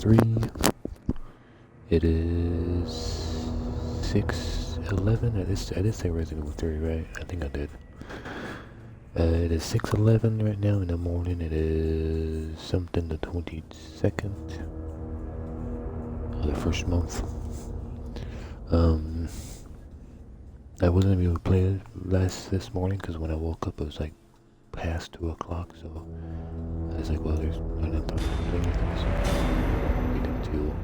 RE3. It is 6:11. I did say Resident Evil 3, right? I think I did. It is 6:11 right now in the morning. It is something the 22nd of the first month. I wasn't able to play it this morning because when I woke up it was like past 2 o'clock, so I was like, well, there's not enough time to play anything, so I waited until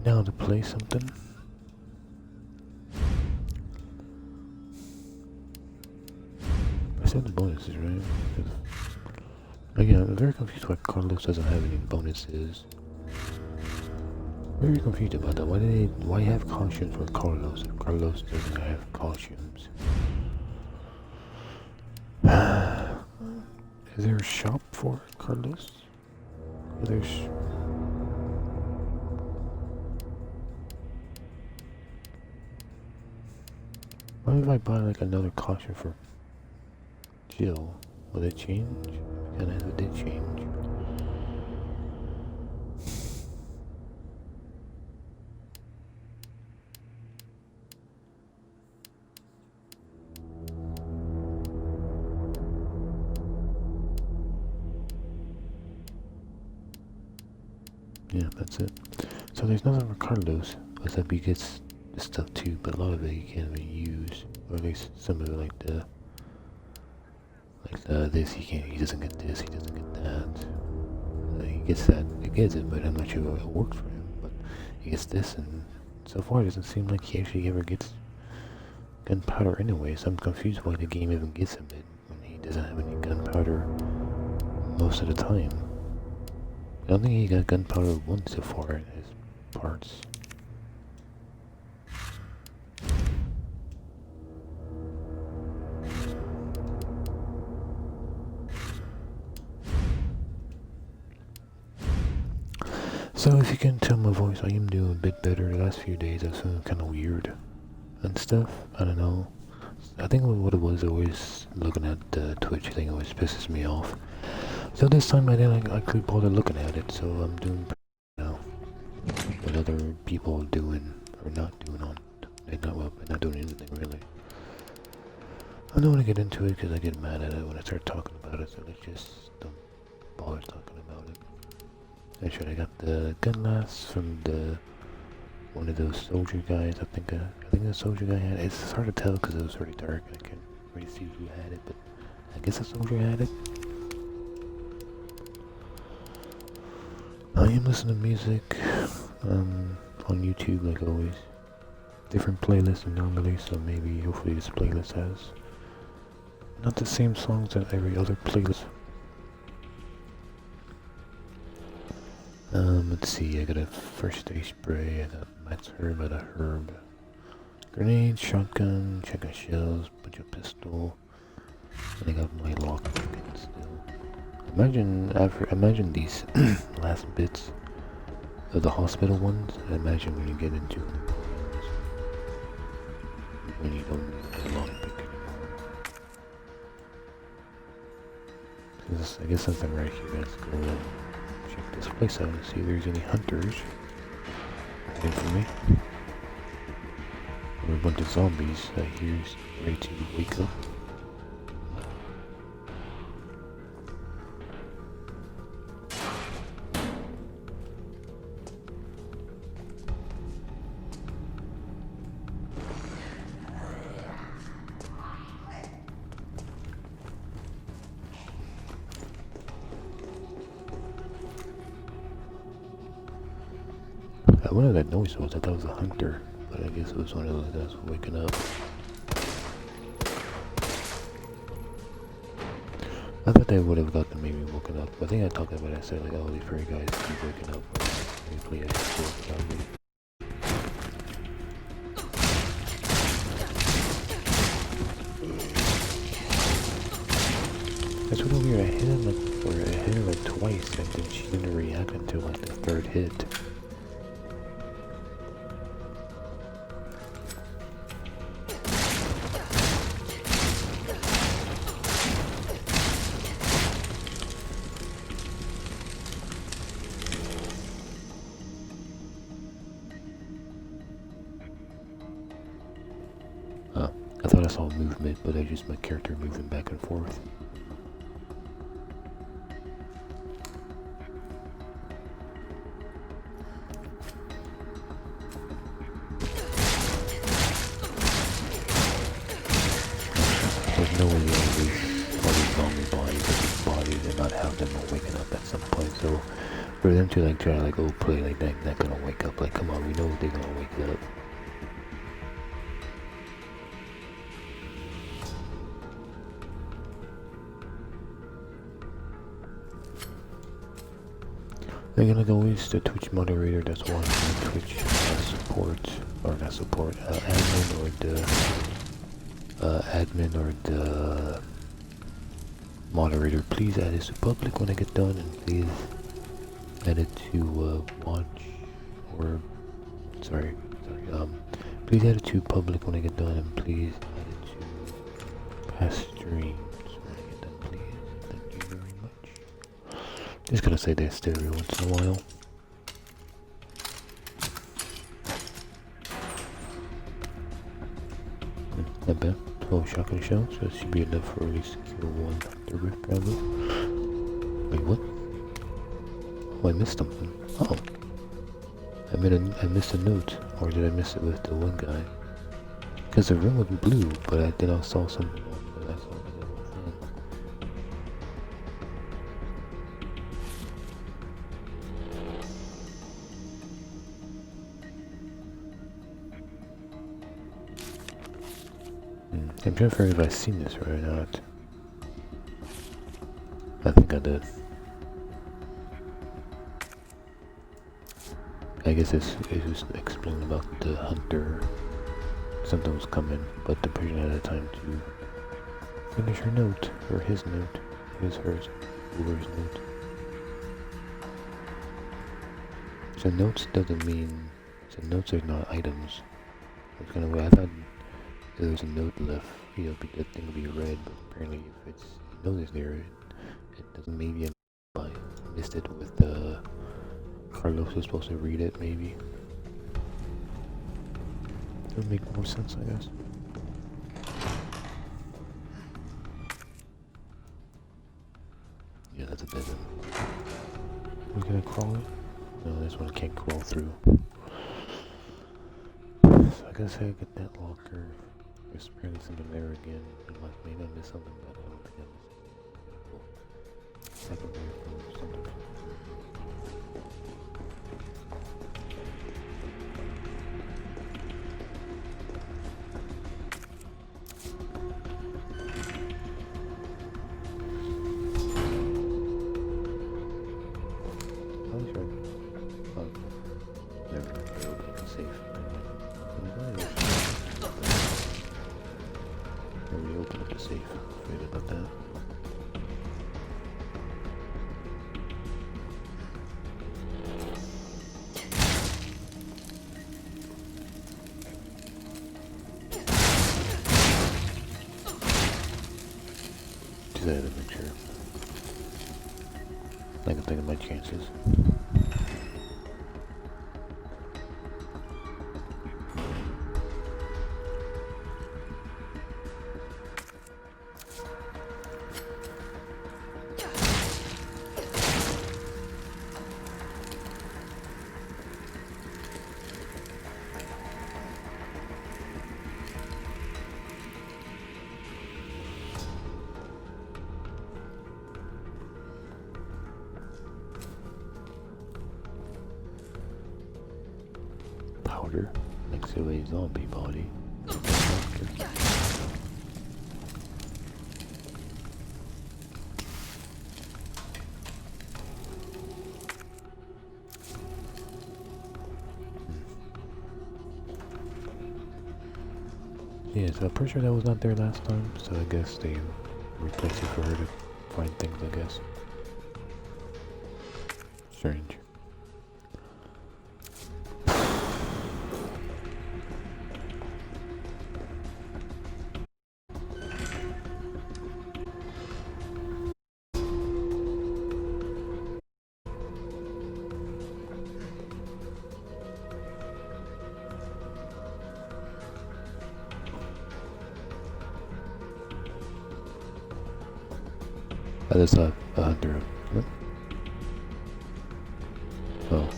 now to play something. I said the bonuses, right? Again, I'm very confused why Carlos doesn't have any bonuses. Very confused about that. Why have costumes for Carlos if Carlos doesn't have costumes? Is there a shop for Carlos? What if I buy like another costume for Jill? Will it change? And it did change. Yeah, that's it. So there's nothing for Carlos, except he gets this stuff too, but a lot of it he can't even use. Or at least some of it like this he doesn't get this, he doesn't get that. He gets that, he gets it, but I'm not sure it works for him. But he gets this, and so far it doesn't seem like he actually ever gets gunpowder anyway, so I'm confused why the game even gives him it when he doesn't have any gunpowder most of the time. I don't think he got gunpowder once so far in his parts. So if you can tell my voice, I am doing a bit better. The last few days I've been kind of weird and stuff. I don't know. I think what it was always looking at the Twitch thing always pisses me off. So this time I didn't actually bother looking at it, so I'm doing now what other people are doing or not doing on. Not doing anything really. I don't want to get into it because I get mad at it when I start talking about it, so let's just don't bother talking about it. Actually, I got the gun lasts from one of those soldier guys. I think the soldier guy had it. It's hard to tell because it was really dark. I can't really see who had it, but I guess the soldier had it. I am listening to music on YouTube like always. Different playlists than normally, so maybe hopefully this playlist has not the same songs as every other playlist. Let's see, I got a first aid spray, I got Matt's herb, I got a herb. Grenade, shotgun, shotgun shells, bunch of pistol, and I got my lockpick still. Imagine these last bits of the hospital ones. Imagine when you get into them, when you don't need the lockpick anymore. I guess something right here. Let's go check this place out and see if there's any hunters waiting for me. Or a bunch of zombies that here's ready to wake up. I wonder what that noise was. I thought it was a hunter, but I guess it was one of those guys waking up. I thought they would have got them maybe woken up. I think I talked about it. I said like, oh, these furry guys keep waking up. They play a sport without me. That's what weird. I hit her like twice, and then she didn't react until like the third hit. I saw movement, but I just my character moving back and forth. There's no way to release all these zombie bodies and not have them waking up at some point. So for them to like try to like play like that, not gonna wake up. Like, come on, we know they're gonna wake up. Again, like always, the Twitch moderator that's watching Twitch admin or the moderator, please add it to public when I get done, and please add it to watch, or please add it to public when I get done, and please add it to past streams when I get done, please. Thank you very much. Just gonna say that stereo once in a while. Not bad. 12 shotgun shells, so that should be enough for at least to kill one hunter with, probably. Wait, what? Oh, I missed something. Oh. I missed a note. Or did I miss it with the one guy? Because the room was blue, but then I saw something that I saw the whole thing. I'm trying to figure if I've seen this right or not. I think I did. I guess it's just explaining about the hunter. Something was coming, but the person had time to finish her note, or his note, hers, whoever's note. So notes doesn't mean, so notes are not items. That's kind of what I thought. If there's a note left, that thing will be read, but apparently if it's a note is there, it doesn't. Maybe I missed it with Carlos was supposed to read it, maybe. It would make more sense, I guess. Yeah, that's a dead end. We're gonna crawl it? No, this one can't crawl through. So I guess I get that locker. There's apparently something there again. Maybe I missed something, but I don't think I missed it. Secondary or something. To make sure I can think of my chances. Powder next to a zombie body. Yeah, so I'm pretty sure that was not there last time, so I guess they replaced it for her to find things, I guess. Strange. There's a hunter. What? Oh.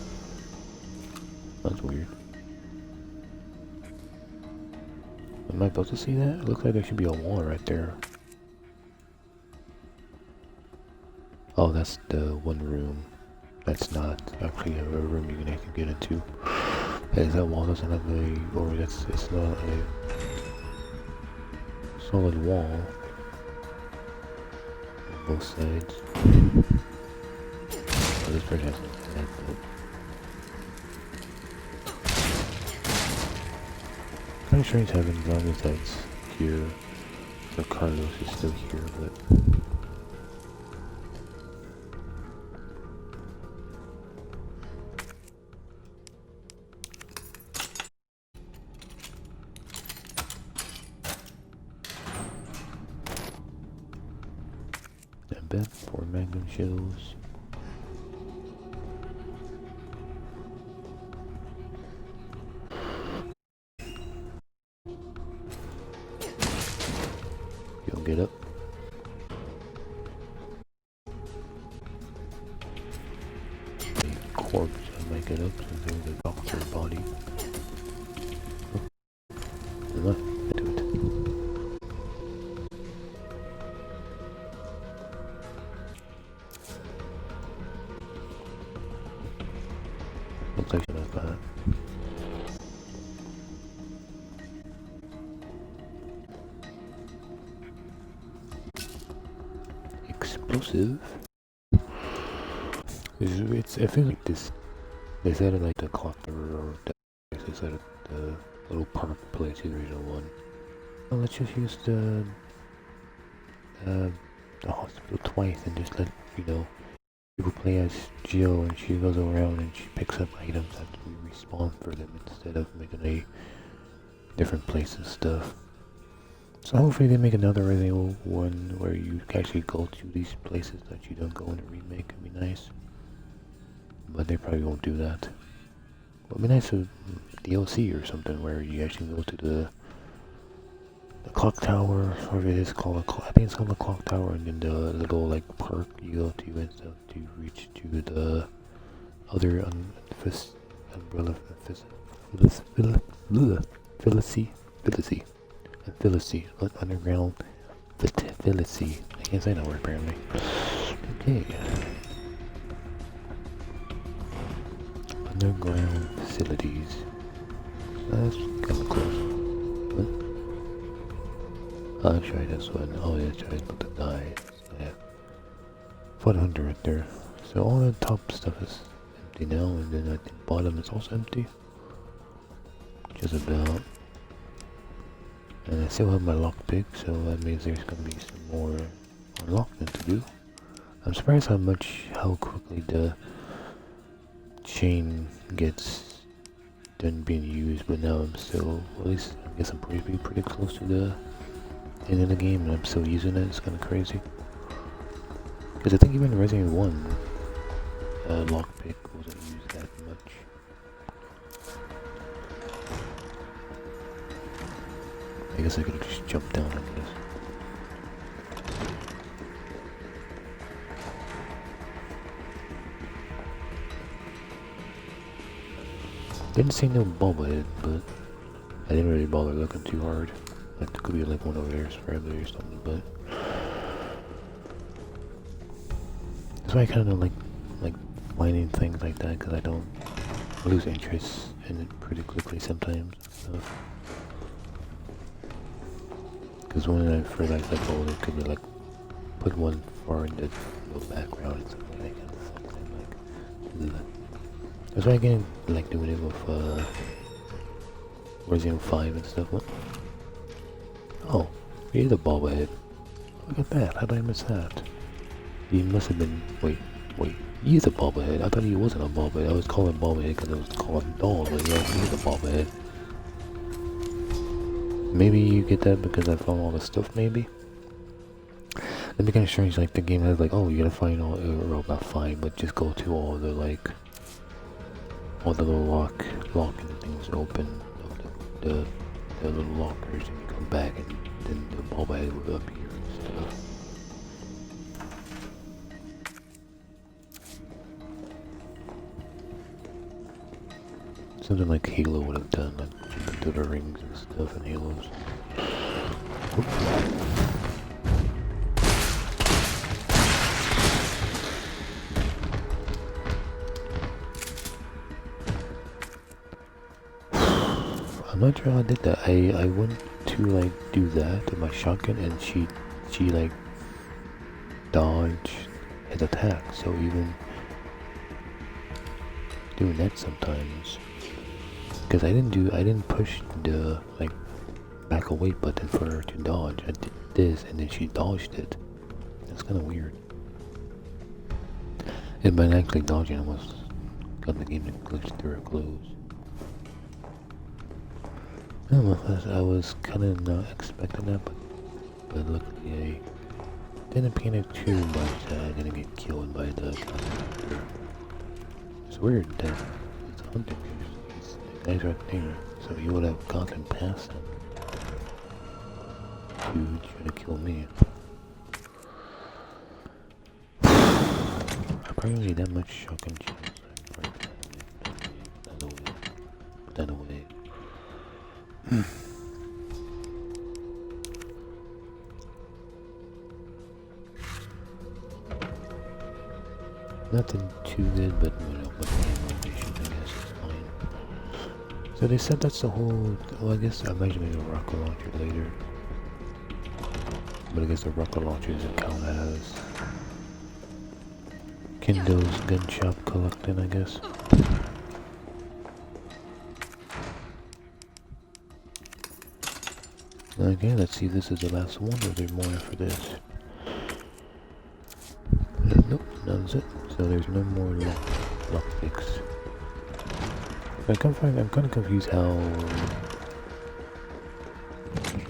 That's weird. Am I supposed to see that? It looks like there should be a wall right there. Oh, that's the one room. That's not actually a room you can actually get into. Is that wall doesn't have a, or it's not a solid wall on both sides. Oh, this person has a head, but kind of strange having Zombiesides here. So Carlos is still here, but I bet 4 magnum shells. You'll get up. A corpse, I might get up since there's a doctor body. Oh, I do it. Looks like not bad. Explosive. I feel like this. They said it like the clock tower, or they said it the little park place, the original one. Well, let's just use the hospital twice and just let people play as Jill, and she goes around and she picks up items that we respawn for them instead of making a different place and stuff. So hopefully they make another Resident Evil 1 where you actually go to these places that you don't go in the remake. It'd be nice. But they probably won't do that. Well, it'd be nice with DLC or something where you actually go to the clock tower, or it is called I think it's called the clock tower, and then the little like park you go to and stuff to reach to the other umbrella underground facility. I can't say that word apparently. Okay. Underground facilities. That's kind of close. What? Oh, that's right, this one. Oh, yeah, that's right, about to die. So, yeah. 400 right there. So all the top stuff is empty now, and then at the bottom is also empty. Just about. And I still have my lockpick, so that means there's gonna be some more unlocking to do. I'm surprised how quickly the chain gets done being used, but now I'm still, at least I guess I'm pretty close to the end of the game, and I'm still using it. It's kind of crazy. Because I think even Resident Evil 1 lockpick wasn't used that much. I guess I could have just jumped down on this. Didn't see no bobblehead, but I didn't really bother looking too hard. Like there could be like one over there forever or something, but that's why I kind of like finding things like that, because I don't lose interest in it pretty quickly sometimes. Because when I first like oh, it could be like put one far in the background and stuff like that. That's why I get like doing it with Resident Evil 5 and stuff. What? Oh, he's a bobblehead. Look at that, how did I miss that? He must have been, wait, he's a bobblehead. I thought he wasn't a bobblehead. I was calling bobblehead because it was called doll, but yeah, he's a bobblehead. Maybe you get that because I found all the stuff, maybe? That'd be kind of strange, like the game has like, oh, you gotta find all, or not find, but just go to all the like, all the little locking things open, the little lockers, and you come back and then the bobblehead will appear and stuff. Something like Halo would have done, like do the rings and stuff in Halos. I'm not sure how I did that. I went to like do that with my shotgun and she like dodged his attack, so even doing that sometimes. Because I didn't push the like back away button for her to dodge. I did this and then she dodged it. That's kind of weird. And by actually dodging, I almost got the game to glitch through her clothes. I don't know, I was kind of not expecting that, but luckily I didn't panic too much that I didn't get killed by the counter. It's weird that it's hunting these guys right there, so he would have gotten past them to try to kill me. I probably need that much shotgun shells. Put that away. Nothing too good, but you know, with the animation, I guess it's fine. So they said that's the whole. Well, I guess I imagine maybe a rocket launcher later, but I guess the rocket launcher doesn't count as Kendo's gun shop collecting, I guess. Okay, let's see if this is the last one or there's more after this. Nope, that's it. So there's no more lockpicks. I'm kind of confused how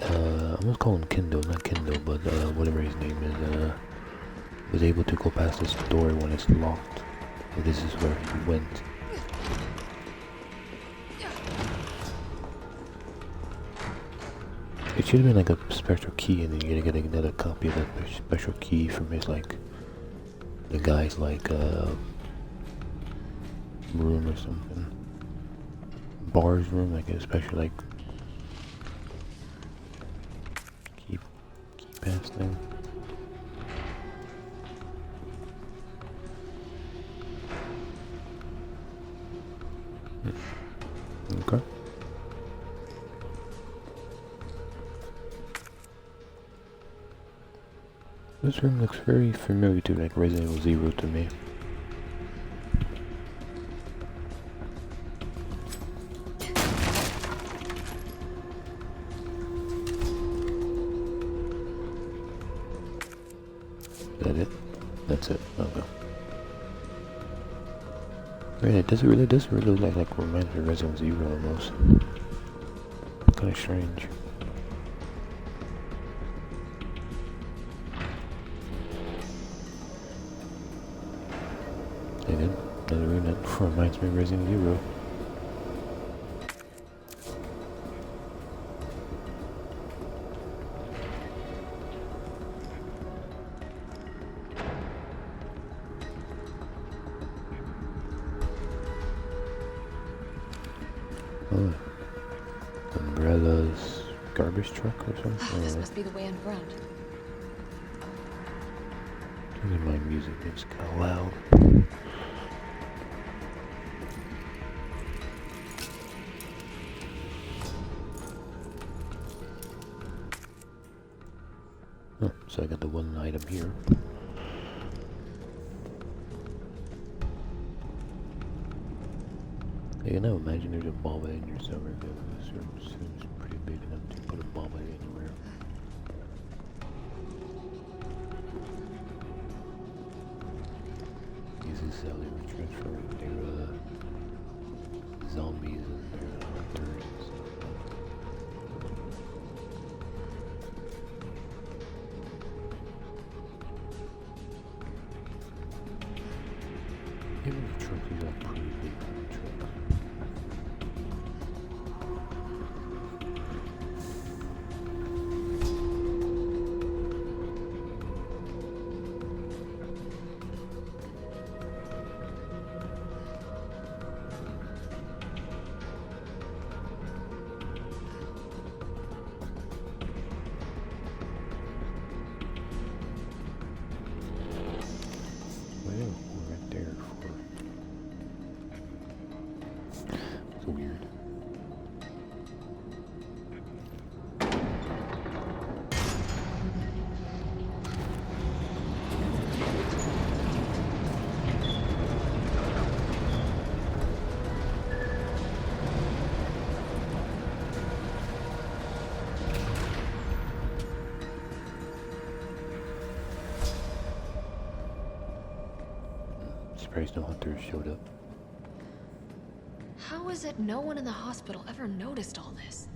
I'm gonna call him Kendo, not Kendo, but whatever his name is, was able to go past this door when it's locked. So this is where he went. It should have been like a special key, and then you're gonna get another copy of that special key from his like the guy's like room or something, bar's room, like a special like key pass thing. Okay. This room looks very familiar to like Resident Evil 0 to me. Is that it? That's it. Okay. Yeah, it does really look like reminds me of Resident Evil 0 almost. Kinda strange. Again, another room that reminds me of Resident Evil. Oh, umbrellas, garbage truck or something. This must be the way in front. My music is kind of loud. Oh, so I got the one item here. You can now imagine there's a bomb in your summer. This room seems pretty big enough to put a bomb anywhere. This is how they were transferring their zombies and their hunters and stuff. Even the truck is all pretty big for the truck. So weird. Surprised no hunters showed up. How is it no one in the hospital ever noticed all this?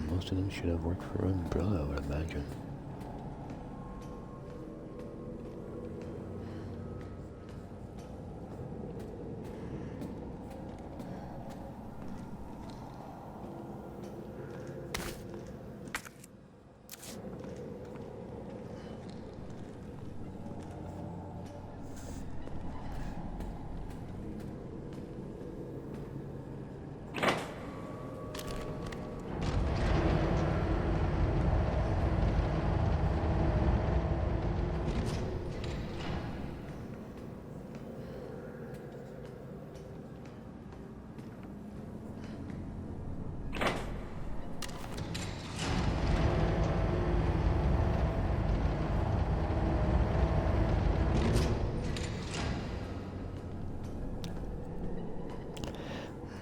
Most of them should have worked for Umbrella, I would imagine.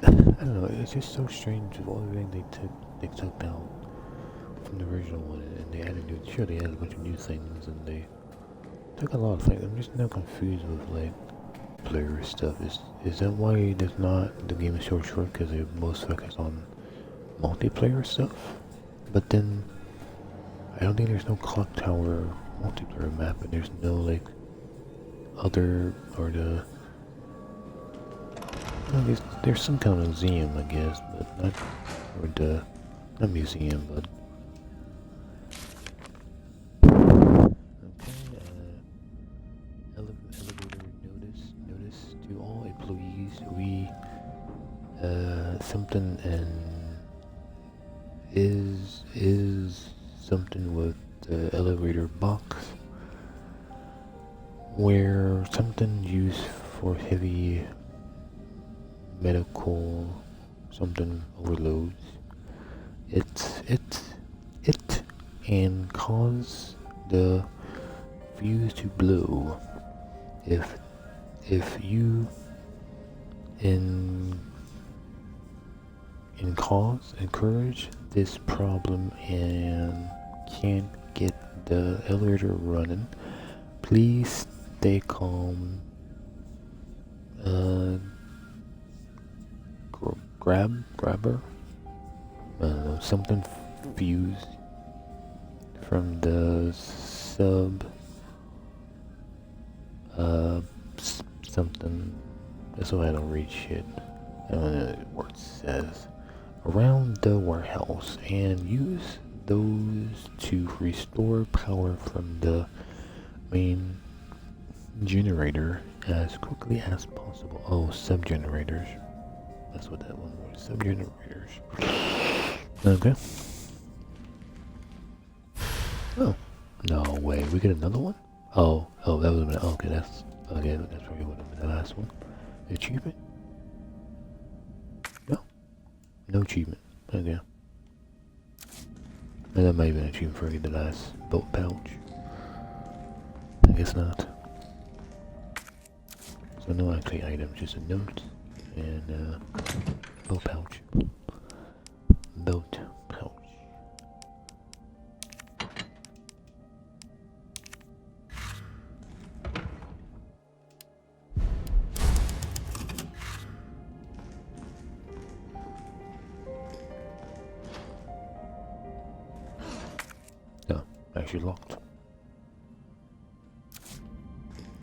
I don't know, it's just so strange with all the things they took down from the original one, and they added new, sure they added a bunch of new things, and they took a lot of things. I'm just now confused with like player stuff. Is that why there's not, the game is so short, because they most focus on multiplayer stuff? But then, I don't think there's no clock tower multiplayer map, and there's no like other, or the, well, there's some kind of museum, I guess, but not, or the, not museum, but okay. Elevator notice to all employees. We something and is something with the elevator box where something used for heavy medical something overloads it and cause the fuse to blow if you encourage this problem and can't get the elevator running, please stay calm. Grabber? I don't know, something fused from the sub. Something. That's why I don't read shit. I don't know what it says. Around the warehouse and use those to restore power from the main generator as quickly as possible. Oh, sub-generators. That's what that one was. Sub-generators. Okay. Oh. No way. We get another one? Oh, that was okay, that's probably what would have been the last one. Achievement? No achievement. Okay. And that might have been an achievement for the last boat pouch. I guess not. So no actually items, just a note and boat pouch. Boat pouch. No, actually locked.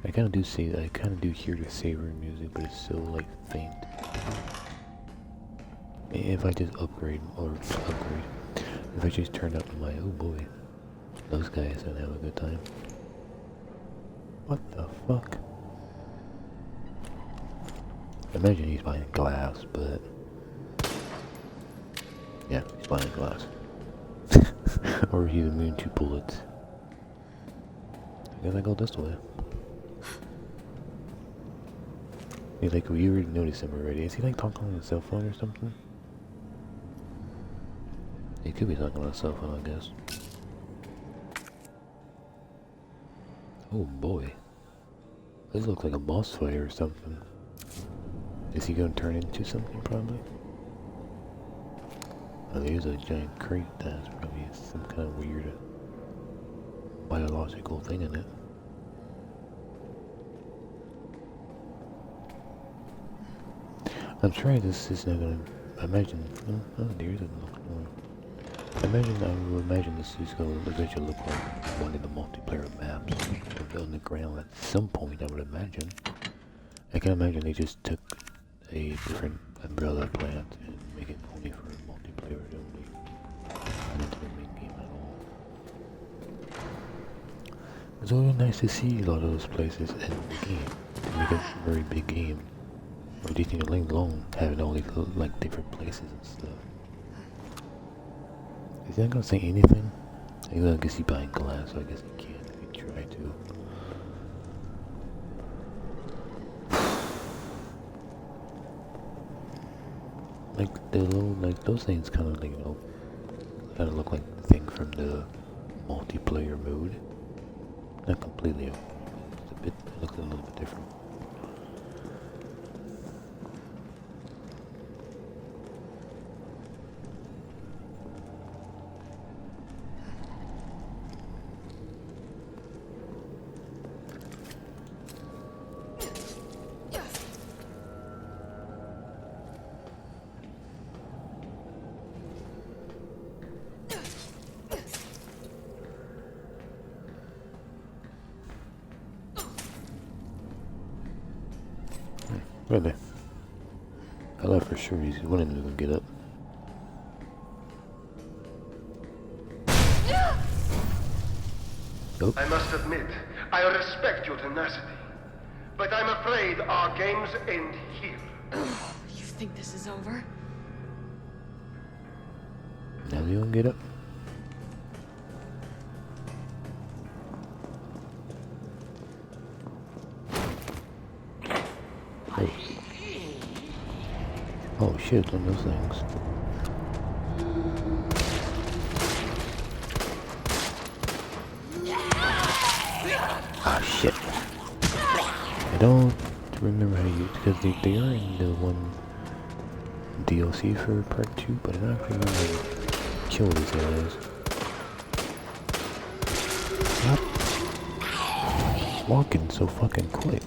I kind of do see that. I kind of do hear the savory music, but it's still like faint. If I just upgrade, if I just turn up my, oh boy, those guys don't have a good time. What the fuck? I imagine he's buying glass, but yeah, he's buying glass. Or he's immune to bullets. I guess I go this way. He's like, we already noticed him already. Is he like talking on his cell phone or something? He could be talking on his cell phone, I guess. Oh boy. This looks like a boss fight or something. Is he gonna turn into something probably? Oh, there's a giant crate that's probably some kind of weird biological thing in it. I'm sure this is not gonna. I imagine. Oh, there isn't. I would imagine this is gonna eventually look like one of the multiplayer maps on the ground at some point. I would imagine. I can imagine they just took a different umbrella plant and make it only for multiplayer only, not into the main game at all. It's always nice to see a lot of those places in the game. To make a very big game. Or do you think Link alone having all these like different places and stuff? Is he not gonna say anything? I guess he's behind glass, so I guess he can't if he try to. Like the little, like those things kind of like, you know, kind of look like the thing from the multiplayer mode. Not completely. It's a bit, it looks a little bit different. Really? I thought for sure he wouldn't even get up. Nope. I must admit, I respect your tenacity, but I'm afraid our games end here. You think this is over? Now you don't get up. Oh. Oh shit, on those things. Ah shit. I don't remember how to use, because they are in the one DLC for part 2, but I don't actually remember how to kill these guys. Stop walking so fucking quick.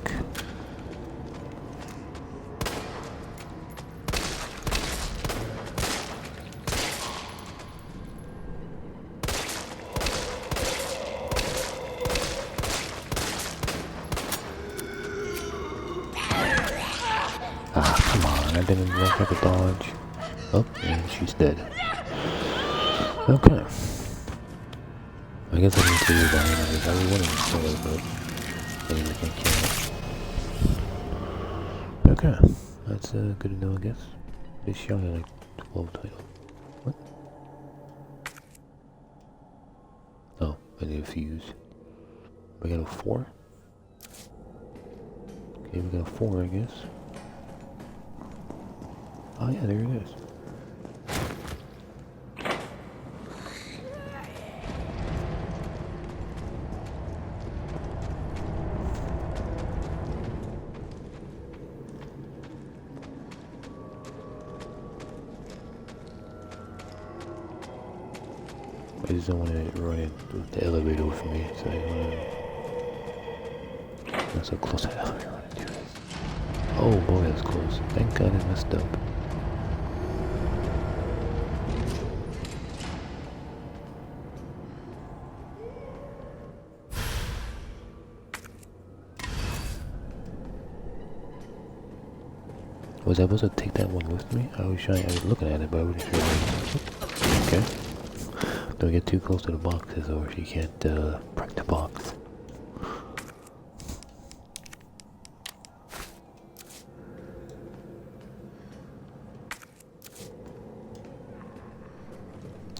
I didn't look like a dodge. Oh, and she's dead. Okay. I guess I need to revive him because I wanted to kill her, but I can't kill her. Okay. That's good to know, I guess. This shot at like 12 title. What? Oh, I need a fuse. We got a 4? Okay, we got a 4, I guess. Oh yeah, there it is. I just don't want to run it with the elevator with me, so I want to... Not so close to the elevator. Oh boy, that's close. Thank God I messed up. Was I supposed to take that one with me? I was looking at it, but I wasn't sure. Okay. Don't get too close to the boxes or she can't break the box.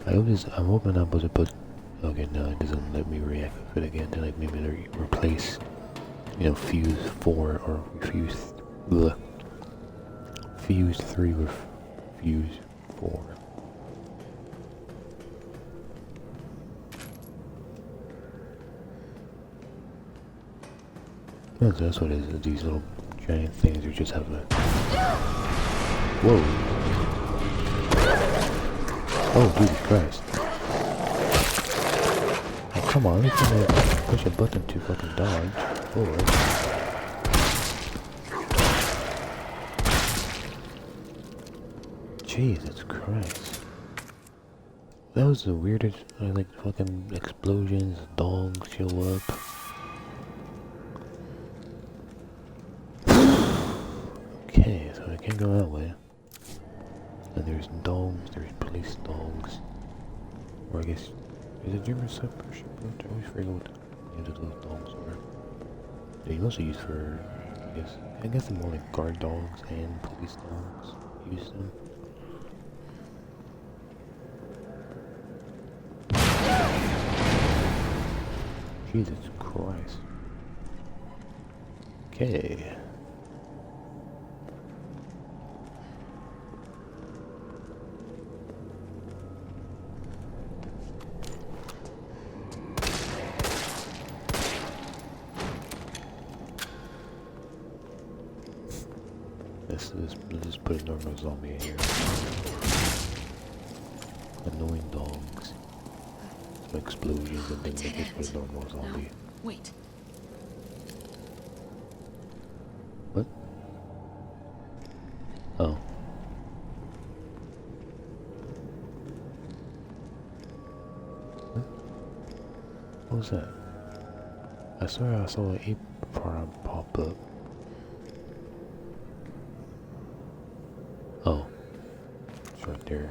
I'm hoping I'm supposed to put... Okay, no, it doesn't let me reactivate it again to like maybe replace, you know, fuse 4 or fuse... Bleh. fuse 3 with fuse 4. That's what it is. These little giant things. You just have a. Whoa! Oh, Jesus Christ! Oh, come on! You can push a button to fucking dodge. Forward. Jesus Christ! That was the weirdest. Like fucking explosions. Dogs show up. Okay, so I can't go that way. And there's dogs, there's police dogs. Or I guess, is it German Shepherd? I always forget what the names of those dogs are. They're mostly used for, I guess they're more like guard dogs and police dogs. Use them. Jesus Christ. Okay. Let's just put a normal zombie in here. Annoying dogs. Some explosions and things. Let's just put a normal zombie. No, wait. What? Oh. What was that? I swear I saw an ape farm pop up. Oh. It's right there.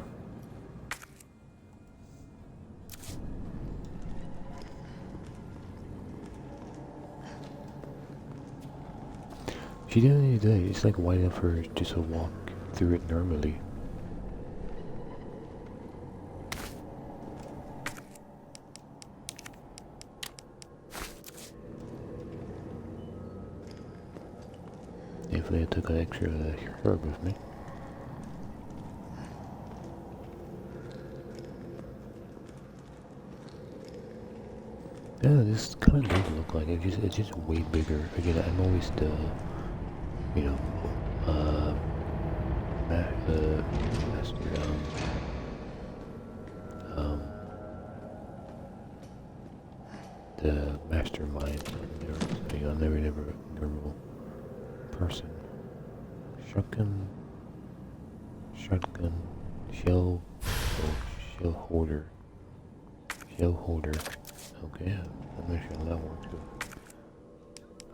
She didn't need that. It's like wide enough for her just to walk through it normally. If I took an extra herb with me. Yeah, this kind of does look like it. It's just way bigger. Again, I'm always the, you know, master, the mastermind. I'm never a normal person. Shotgun, shell holder. Okay, I'm not sure how that works too.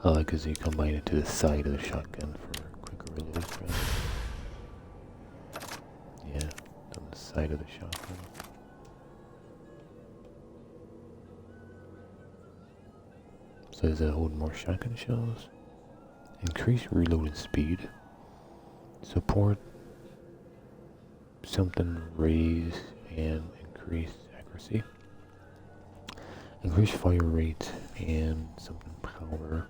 I like because you combine it to the side of the shotgun for quicker reload. Right? Yeah, on the side of the shotgun. So does that hold more shotgun shells? Increase reloading speed. Support something raise and increase accuracy. Increase fire rate and something power.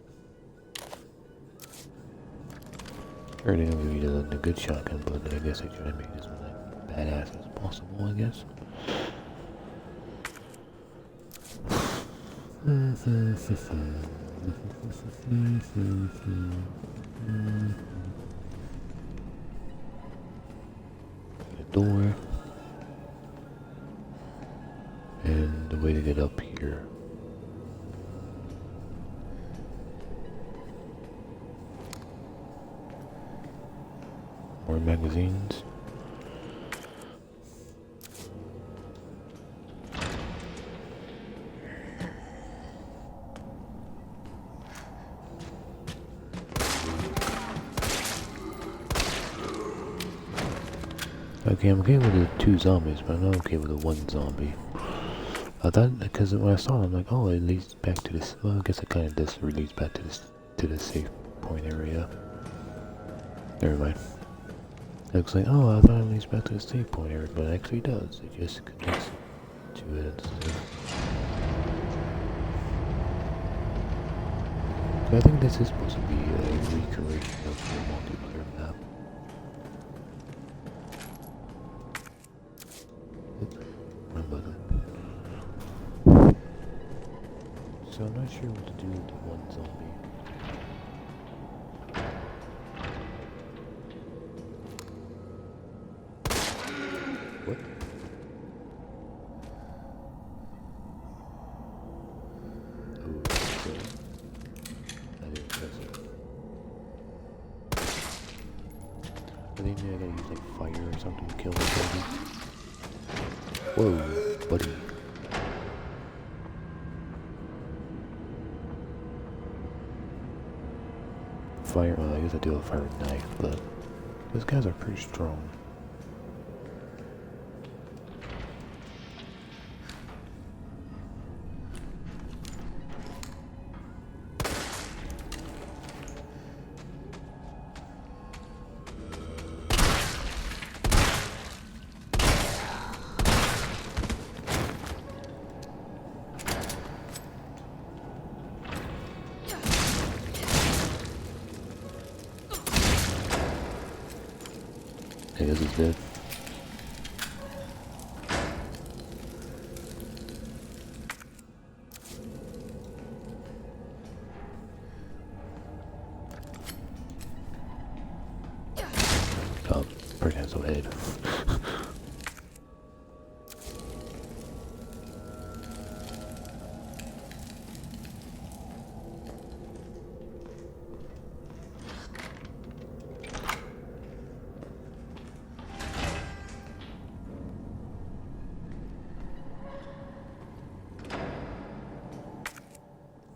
Or they're gonna give you the good shotgun, but I guess I try to make this one like badass as possible, I guess. The door. And the way to get up here. More magazines. Okay, I'm okay with the 2 zombies, but I'm not okay with the 1 zombie. I thought, because when I saw it, I'm like, oh, it leads back to this. Well, I guess it kind of does leads back to the safe point area. Never mind. It looks like, oh, I thought it leads back to the save point area, but it actually does. It just connects to it instead. So I think this is supposed to be a recreation of the multiplayer map. button. So I'm not sure what to do with the one zombie. What? Oh, okay. I didn't press it. I think maybe I gotta use like fire or something to kill the zombie. Whoa, buddy. Fire, well, I guess I do have a fire knife, but those guys are pretty strong. I guess it's dead. Oh, person has no head.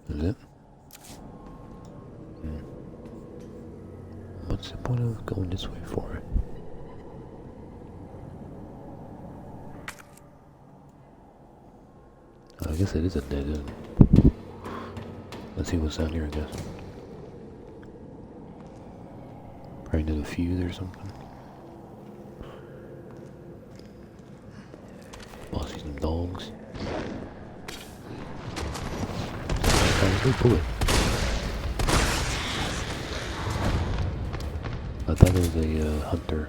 Is it? What's the point of going this way for? I guess it is a dead end. Let's see what's down here, I guess. Probably need a fuse or something. Oh, I see some dogs. Let's pull it. I thought it was a hunter.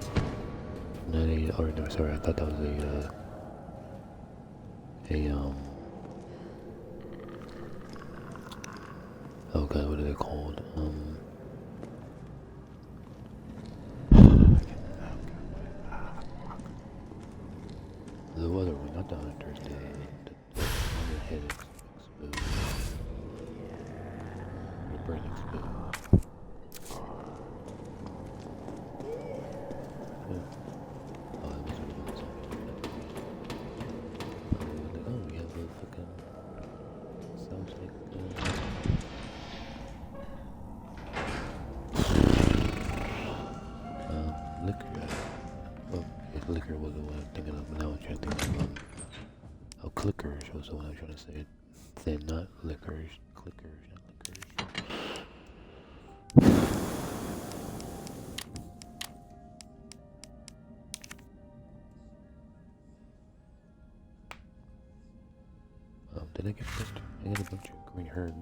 Not a, or no, sorry, I thought that was oh god, what are they called? The other one, not the hunters, the one that head exposed. The brain exposed. Liquor was the one I'm thinking of, but now I'm trying to think of clickers was the one I was trying to say. Then not liquors, clickers, not liquors. Did I get a bunch? I got a bunch of green herbs.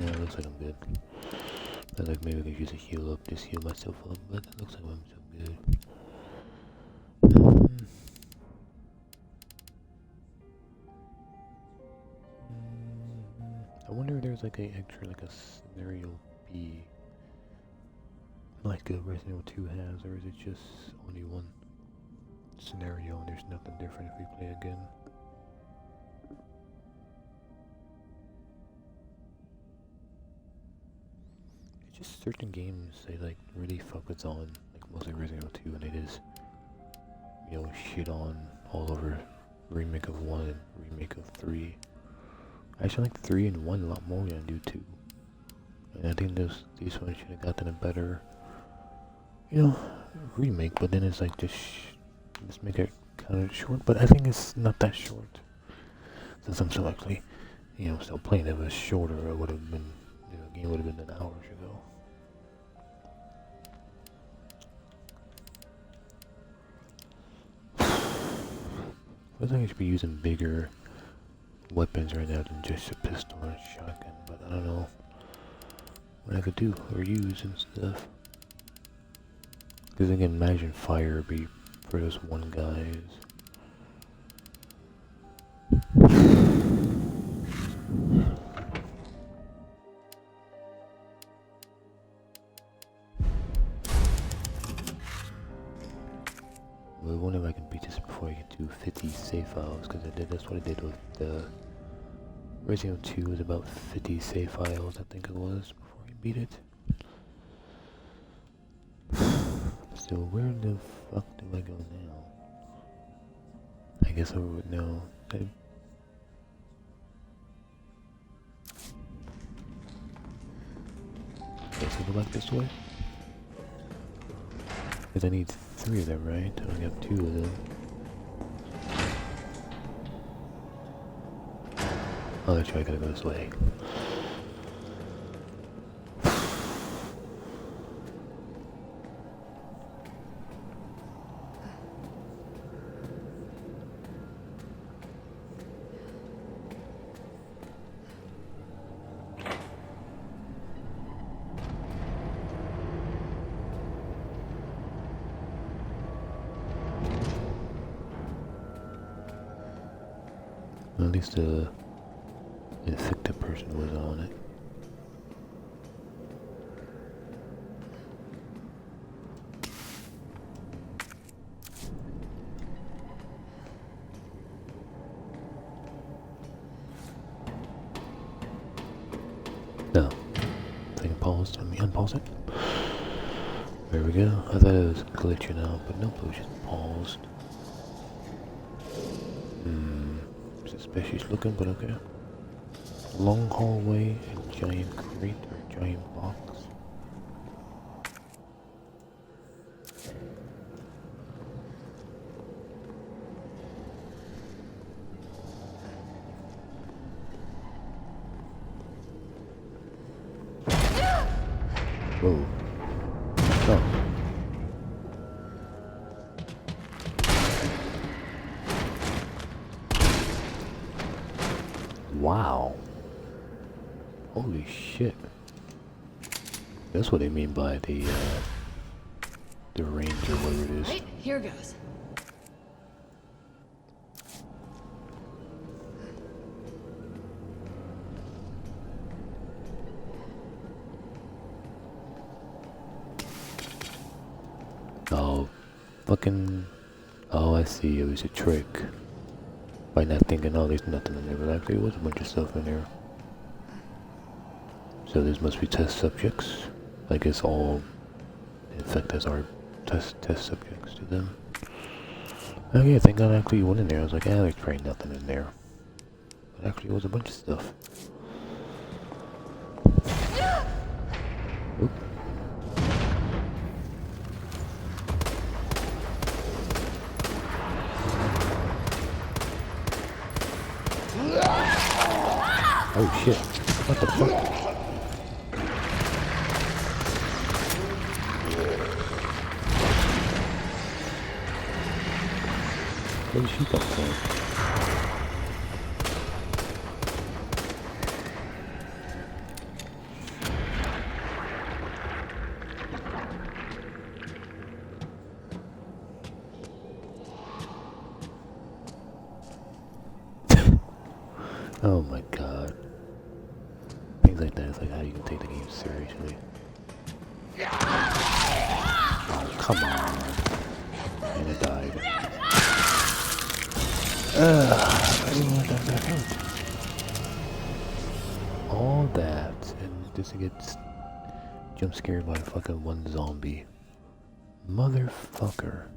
Yeah, it looks like I'm good. I like maybe I could use a heal up, just heal myself up, but it looks like I'm so good. I wonder if there's like a extra, like a scenario B, like a Resident Evil 2 has, or is it just only one scenario and there's nothing different if we play again? It's just certain games they like really focus on, like mostly Resident Evil 2, and they just, you know, shit on all over remake of 1 and remake of 3. I actually like 3 and 1 a lot more than I do 2. And I think these ones should have gotten a better, you know, remake, but then it's like just make it kind of short, but I think it's not that short. Since I'm still actually, you know, still playing it, if it was shorter, it would have been, you know, the game would have been an hour ago. I think I should be using bigger weapons right now than just a pistol and a shotgun, but I don't know what I could do or use and stuff. Because I can imagine fire be for those one guys. I wonder if I can beat this before I get to 50 save files, because that's what I did with the Resident Evil 2 was about 50 save files, I think it was, before I beat it. So where the fuck do I go now? I guess I would know. Okay, so go back this way? Because I need 3 of them, right? I only have 2 of them. Oh, that's right, I gotta go this way. At least the infected person was on it. No. I can pause. Let me unpause it. There we go. I thought it was glitching out, but nope, it was just paused. Suspicious looking, but okay. Long hallway and giant crate or giant box. Whoa. Stop. Wow. Holy shit. That's what they mean by the range or whatever it is. Right, here goes. Oh, fucking... Oh, I see. It was a trick. By not thinking, oh, there's nothing in there, but actually there was a bunch of stuff in there. So this must be test subjects. I guess all infectors are test subjects to them. Oh yeah, thank God actually went in there. I was like, ah, there's probably nothing in there. But actually it was a bunch of stuff. Oop. Oh shit. What the fuck? Where did she come from? Oh my god. Things like that is like how you can take the game seriously. Oh, come on. And it died. I didn't want that back out. All that, and just to get jump scared by fucking one zombie. Motherfucker.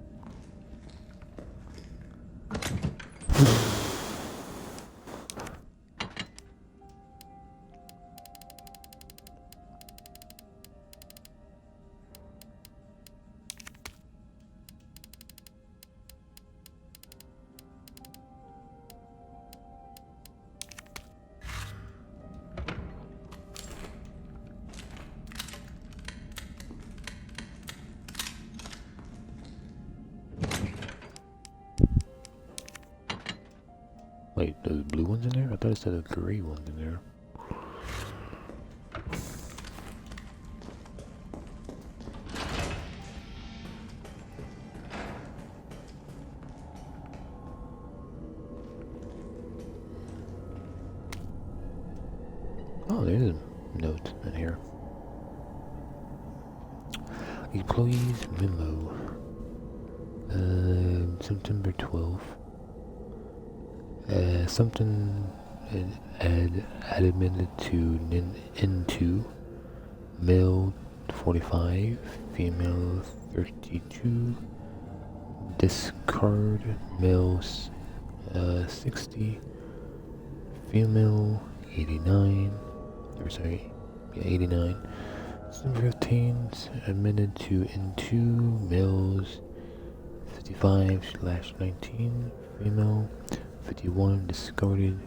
Wait, those blue ones in there? I thought it said a gray one in there. Oh, there's a note in here. Employees memo. September 12th. Something admitted to N2, male 45, female 32, discard male 60, female 89, or sorry, yeah, 89. September 15th, admitted to N2, males 55/19, female 51, discarded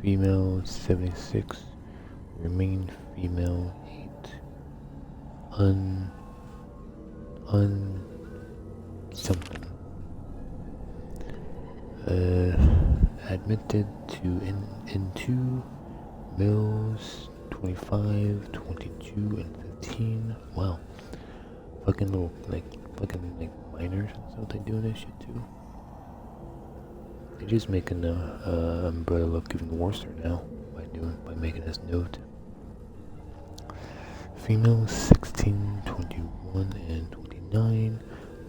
female 76, remain female 8, something. Admitted to N2, males 25, 22, and 15. Wow. Fucking little, fucking minors and stuff, they doing this shit too. They're just making the umbrella look even worse now by making this note. Females 16, 21, and 29.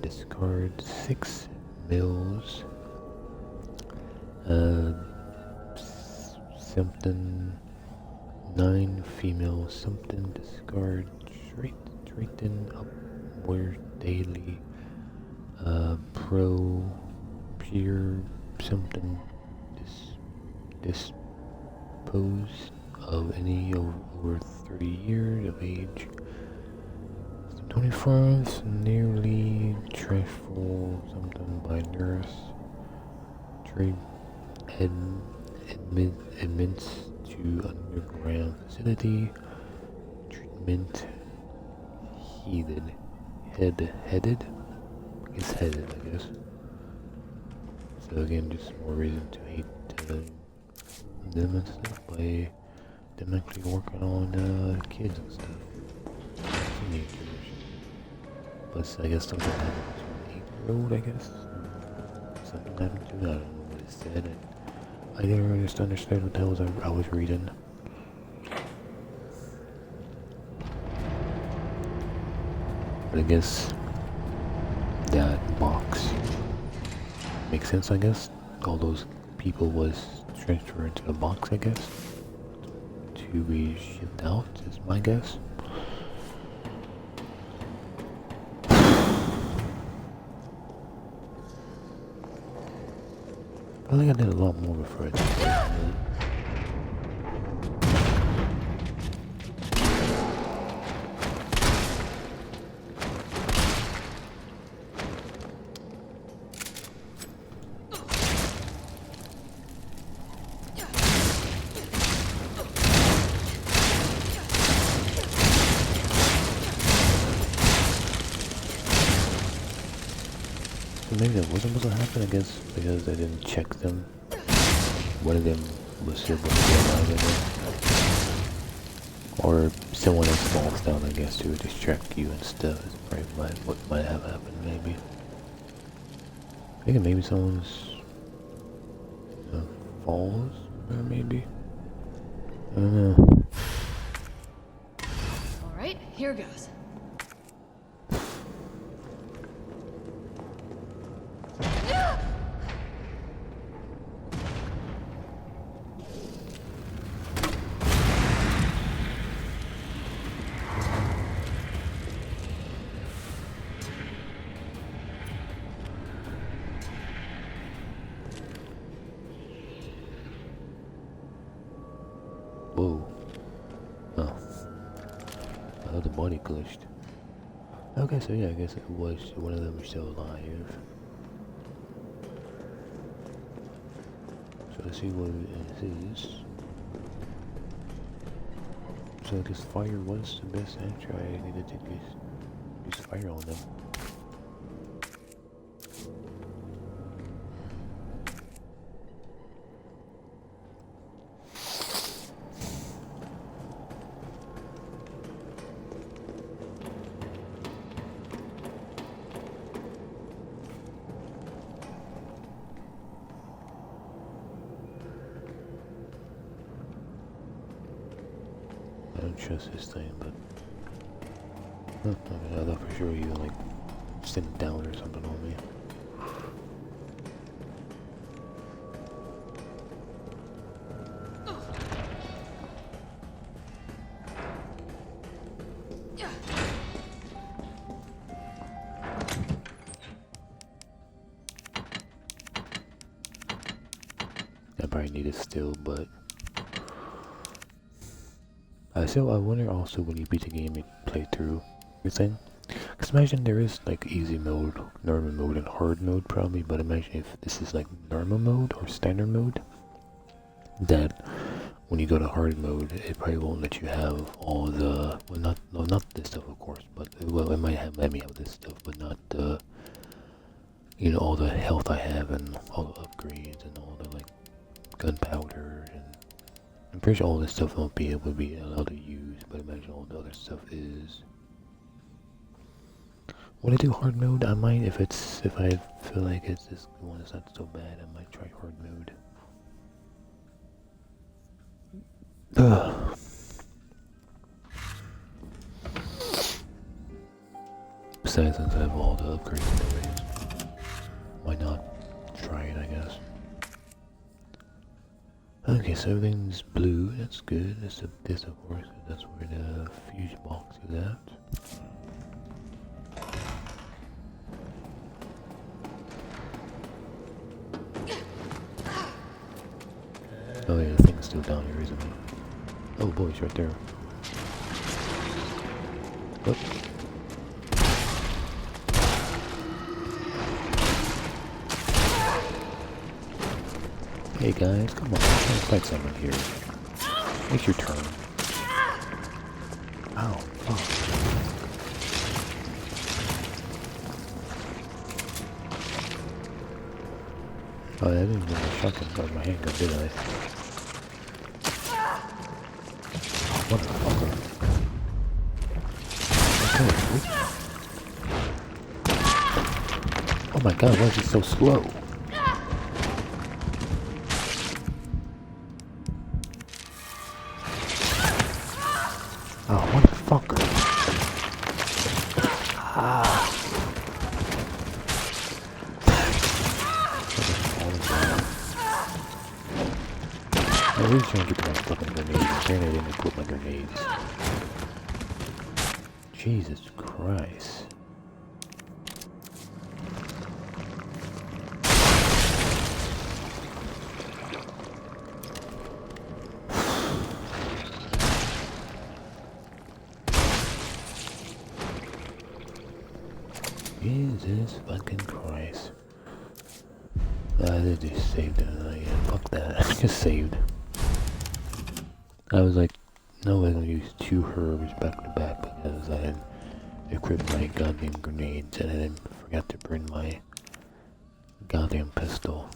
Discard 6 males. Something 9 females. Something discard straighten upward daily. Pure something disposed of any over 30 years of age. 21st, nearly trashful something by nurse. Trade admits to underground facility. Treatment headed. It's headed, I guess. So again, just more reason to hate them and stuff by them actually working on kids and stuff. Teenagers. Plus, I guess something happened to an 8-year-old, I guess. Something happened to, I don't know what it said. I never just understood what the hell I was reading. But I guess that box makes sense, I guess. All those people was transferred to the box, I guess, to be shipped out, is my guess. I think I did a lot more before I did that. Maybe that wasn't supposed to happen, I guess, because I didn't check them. One of them was supposed to be alive, I guess. Or someone else falls down, I guess, to distract you and stuff. Is probably what might have happened, maybe. I think maybe someone's falls, or maybe. I don't know. Alright, here goes. Whoa. Oh. Oh, the body glitched. Okay, so yeah, I guess it was one of them still alive. So let's see what it is. So I guess fire was the best answer. I needed to use fire on them. I don't trust this thing, but I thought for sure you send down or something on me. I probably need it still, but I wonder also when you beat the game and play through everything. Cause imagine there is like easy mode, normal mode, and hard mode probably, but imagine if this is like normal mode or standard mode, that when you go to hard mode, it probably won't let you have all the, well not this stuff of course, but well it might have let me have this stuff, but not the, you know, all the health I have and all the upgrades and all the like gunpowder, and I'm pretty sure all this stuff won't be able to be allowed to use, but imagine all the other stuff is. When I do hard mode, I might, if I feel like it's this one is not so bad, I might try hard mode. Besides, since I have all the upgrades anyways, why not try it, I guess. Okay, so everything's blue, that's good. This of course, that's where the fuse box is at. Oh yeah, the thing's still down here, isn't it? Oh boy, it's right there. Whoop. Hey guys, come on, let's fight someone here. It's your turn. Ow, fuck. Oh, I didn't even have a shotgun out of my handgun, did I? Motherfucker. Okay. Oh my god, why is he so slow? Oh, motherfucker. Ah. I really trying to get my fucking grenades. Apparently I didn't equip my grenades. Jesus Christ. Jesus fucking Christ. They just saved it. Yeah, fuck that. I just saved. I was like, no, I'm gonna use 2 herbs back to back because I had equipped my goddamn grenades and I then forgot to bring my goddamn pistol.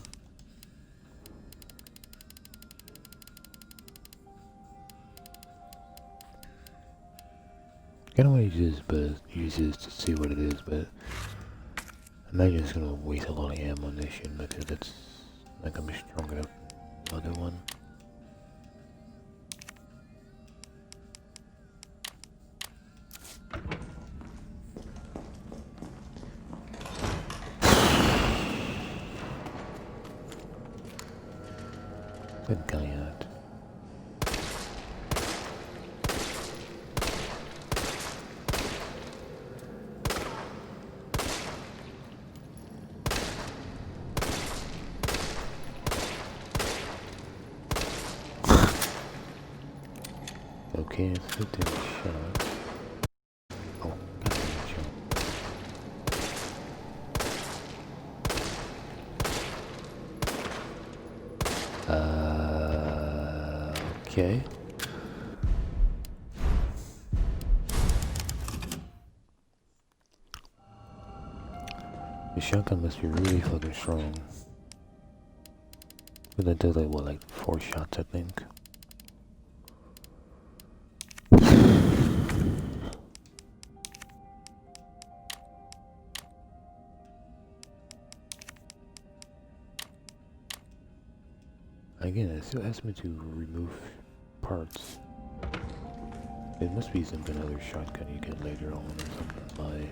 Kinda wanna use this to see what it is, but I imagine it's gonna waste a lot of ammunition because it's like I'm strong enough than the other one. Good guy at. Okay, let's hit this shot. Oh, got that shot. Okay. The shotgun must be really fucking strong. But that does like, what, like 4 shots, I think. Again, it still asks me to remove parts. It must be some kind of other shotgun you get later on or something by.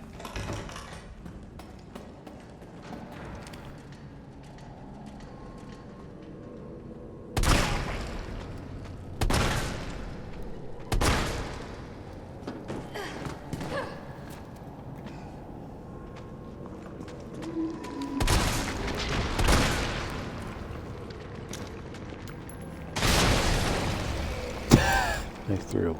Nice throw.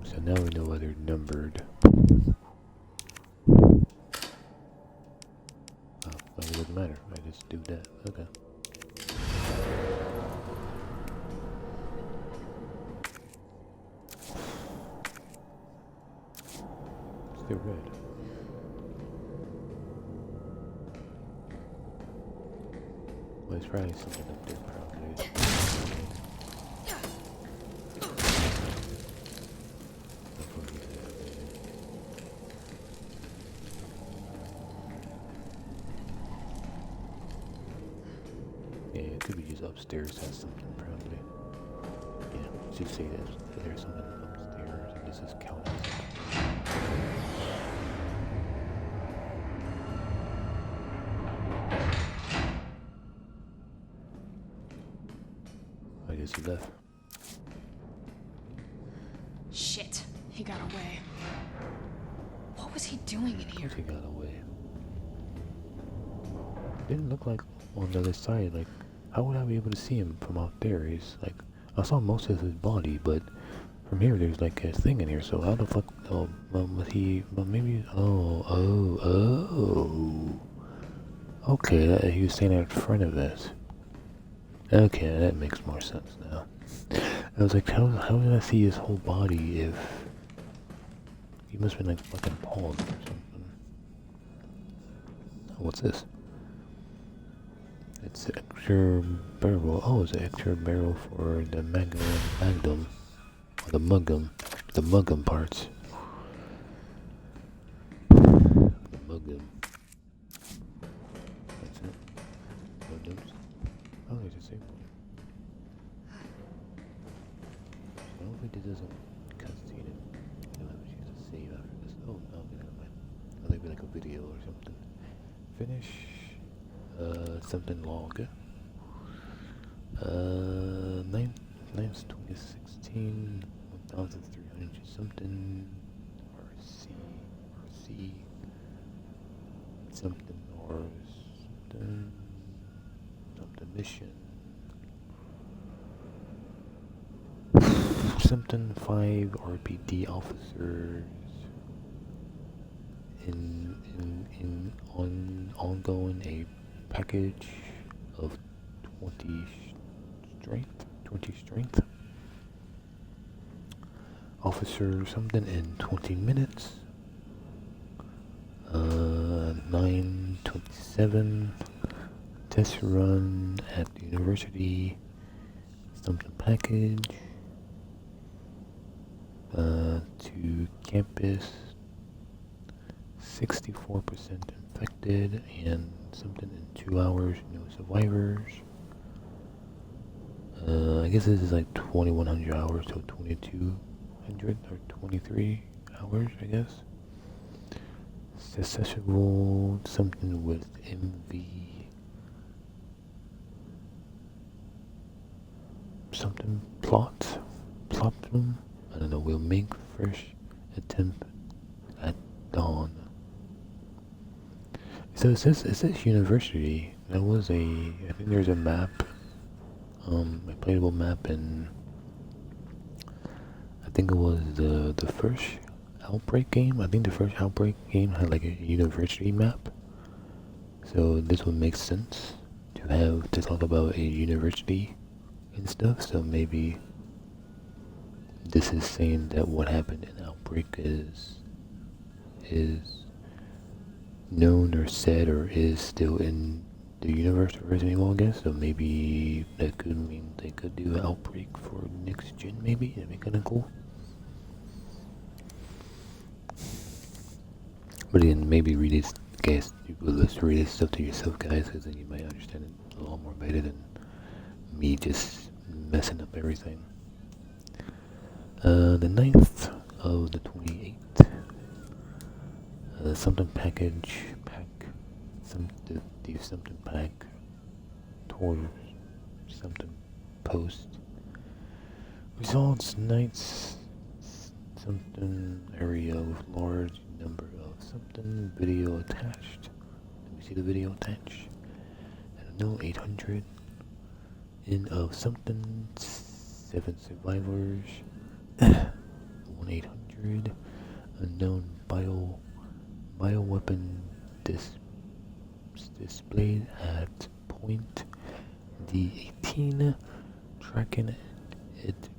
So now we know why they're numbered. Oh, well, it doesn't matter. I just do that. Okay. Still red. Well, it's probably something up there, probably. Yeah, it could be just upstairs. Has something probably. Yeah, should say that there's something upstairs, and this is counting. I guess he left. Shit, he got away. What was he doing in here? He got away. Didn't look like on the other side. Like, how would I be able to see him from out there? He's like, I saw most of his body, but from here there's like a thing in here. So how the fuck? Oh, was he? Well, maybe. Oh. Okay, he was standing in front of it. Okay, that makes more sense now. I was like, how did I see his whole body if he must have been like fucking paused or something? Oh, what's this? It's an extra barrel. Oh, it's an extra barrel for the magnum, or the muggum parts. The muggum. That's it. No notes. Oh, there's a save point. Hopefully this doesn't cutscene it. You'll have to use a save after this. Oh, no, never mind. I think it'll be like a video or something. Finish. Something log. 9th 2016, 1300 something. RC, something or something mission. Something 5 RPD officers ongoing a package of 20 strength. Officer something in 20 minutes. 9:27 test run at the university. Something package. To campus. 64% infected and something in 2 hours, no survivors. I guess this is like 2100 hours, so 2200 or 23 hours, I guess. Accessible something with MV something plot room. I don't know. We'll make first attempt at dawn. So it says university. There was I think there's a map, a playable map, and I think it was the first Outbreak game. I think the first Outbreak game had like a university map. So this would make sense to talk about a university and stuff. So maybe this is saying that what happened in Outbreak is known or said or is still in the universe of Resident Evil, I guess. So maybe that could mean they could do Outbreak for next gen, maybe. That'd be kind of cool. But again, maybe read it, guys. Let's read this stuff to yourself, guys, because then you might understand it a lot more better than me just messing up everything. The 9th of the 28th. Something package pack. The something pack. Toward something post. Results nights. Something area with large number of something video attached. Let me see the video attached. I don't know, 800. In of something 7 survivors. 1-800. Unknown bioweapon displayed at point D18. Tracking it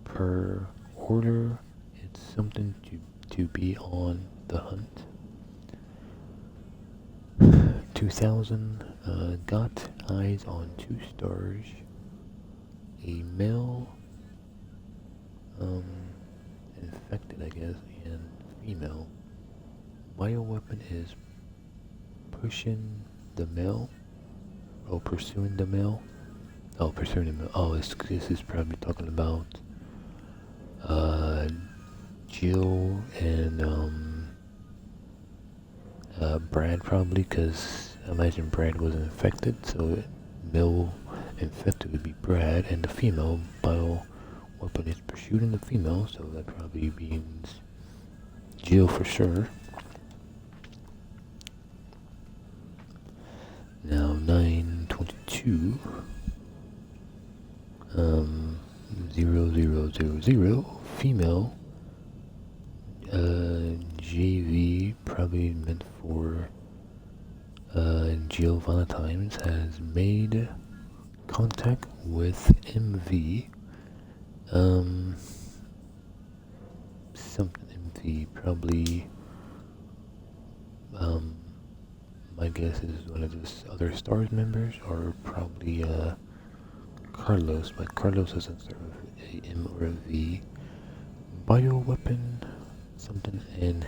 per order. It's something to be on the hunt. 2000. Got eyes on 2 stars. A male infected, I guess, and female. Bioweapon is pushing the male. Oh, pursuing the male. Oh, pursuing the male. Oh, this is probably talking about Jill and Brad, probably, because I imagine Brad was infected, so male infected would be Brad, and the female bioweapon is pursuing the female, so that probably means Jill for sure. Now 922 0000 female JV, probably meant for Jill Valentine's, has made contact with MV. Something MV, probably my guess is one of the other STARS members, or probably Carlos, but Carlos doesn't serve a M or a V. Bioweapon, something in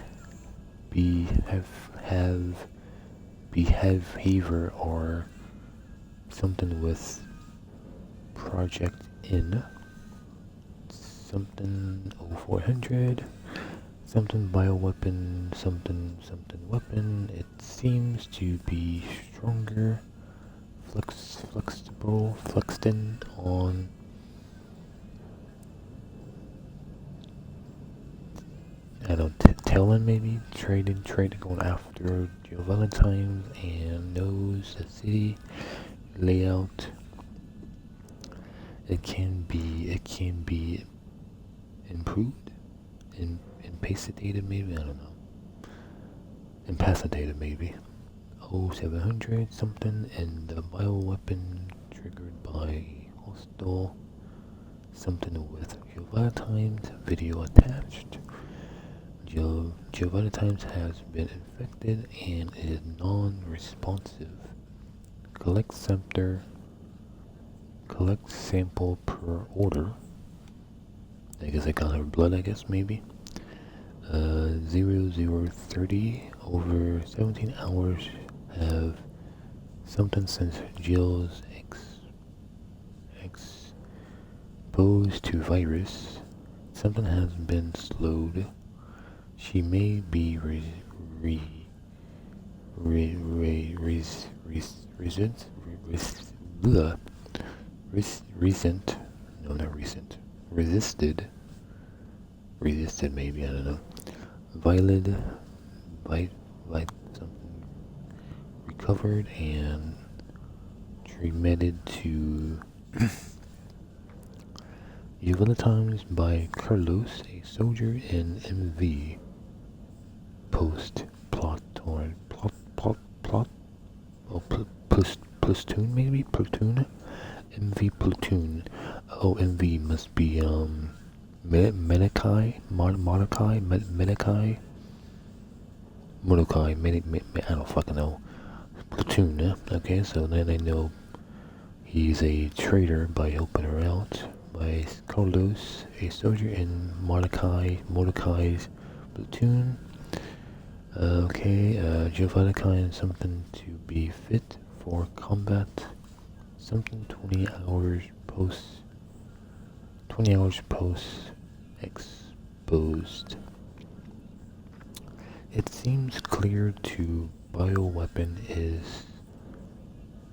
behavior, or something with Project N. Something 0400. Something bioweapon, something weapon. It seems to be stronger, flexible, flexed in on I don't telling maybe trading, going after Jill Valentine's, and knows the city layout. It can be improved, incapacitated maybe, I don't know. Incapacitated maybe. 0700 something, and the bioweapon triggered by hostile something with Jill Valentine's video attached. Jill Valentine's has been infected and is non-responsive. Collect sample per order. I guess I got her blood, I guess, maybe. 0030 over 17 hours have something since Jill's exposed to virus. Something has been slowed. She may be resisted maybe, I don't know. Violet something recovered and treated to Valentine's by Carlos, a soldier in MV post platoon, platoon maybe, platoon, MV platoon. Oh, MV must be Mordecai, I don't fucking know. Platoon, okay, so then I know he's a traitor by helping her out. By Carlos, a soldier in Mordecai's platoon. Jill Valentine, something to be fit for combat. Something 20 hours post exposed. It seems clear to bioweapon is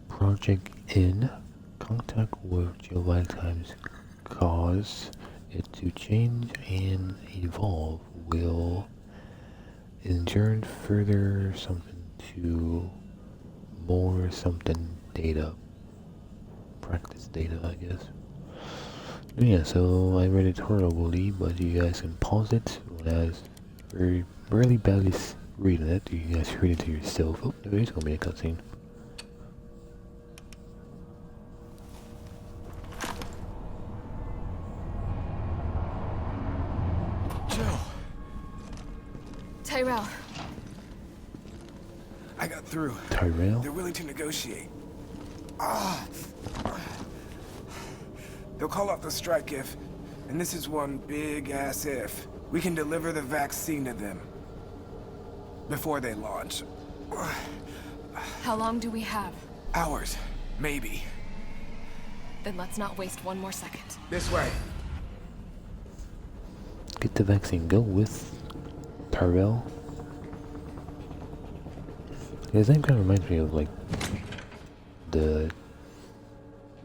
Project N. Contact with geolitimes cause it to change and evolve will adjourn further something to more something data. Practice data, I guess. Yeah, so I read it horribly, but you guys can pause it when I was really badly reading it. You guys read it to yourself. Oh, there is gonna be a cutscene. Joe, Tyrell. I got through. Tyrell? They're willing to negotiate. They'll call off the strike if, and this is one big ass if, we can deliver the vaccine to them before they launch. How long do we have? Hours, maybe. Then let's not waste one more second. This way. Get the vaccine. Go with Tyrell. His name kind of reminds me of like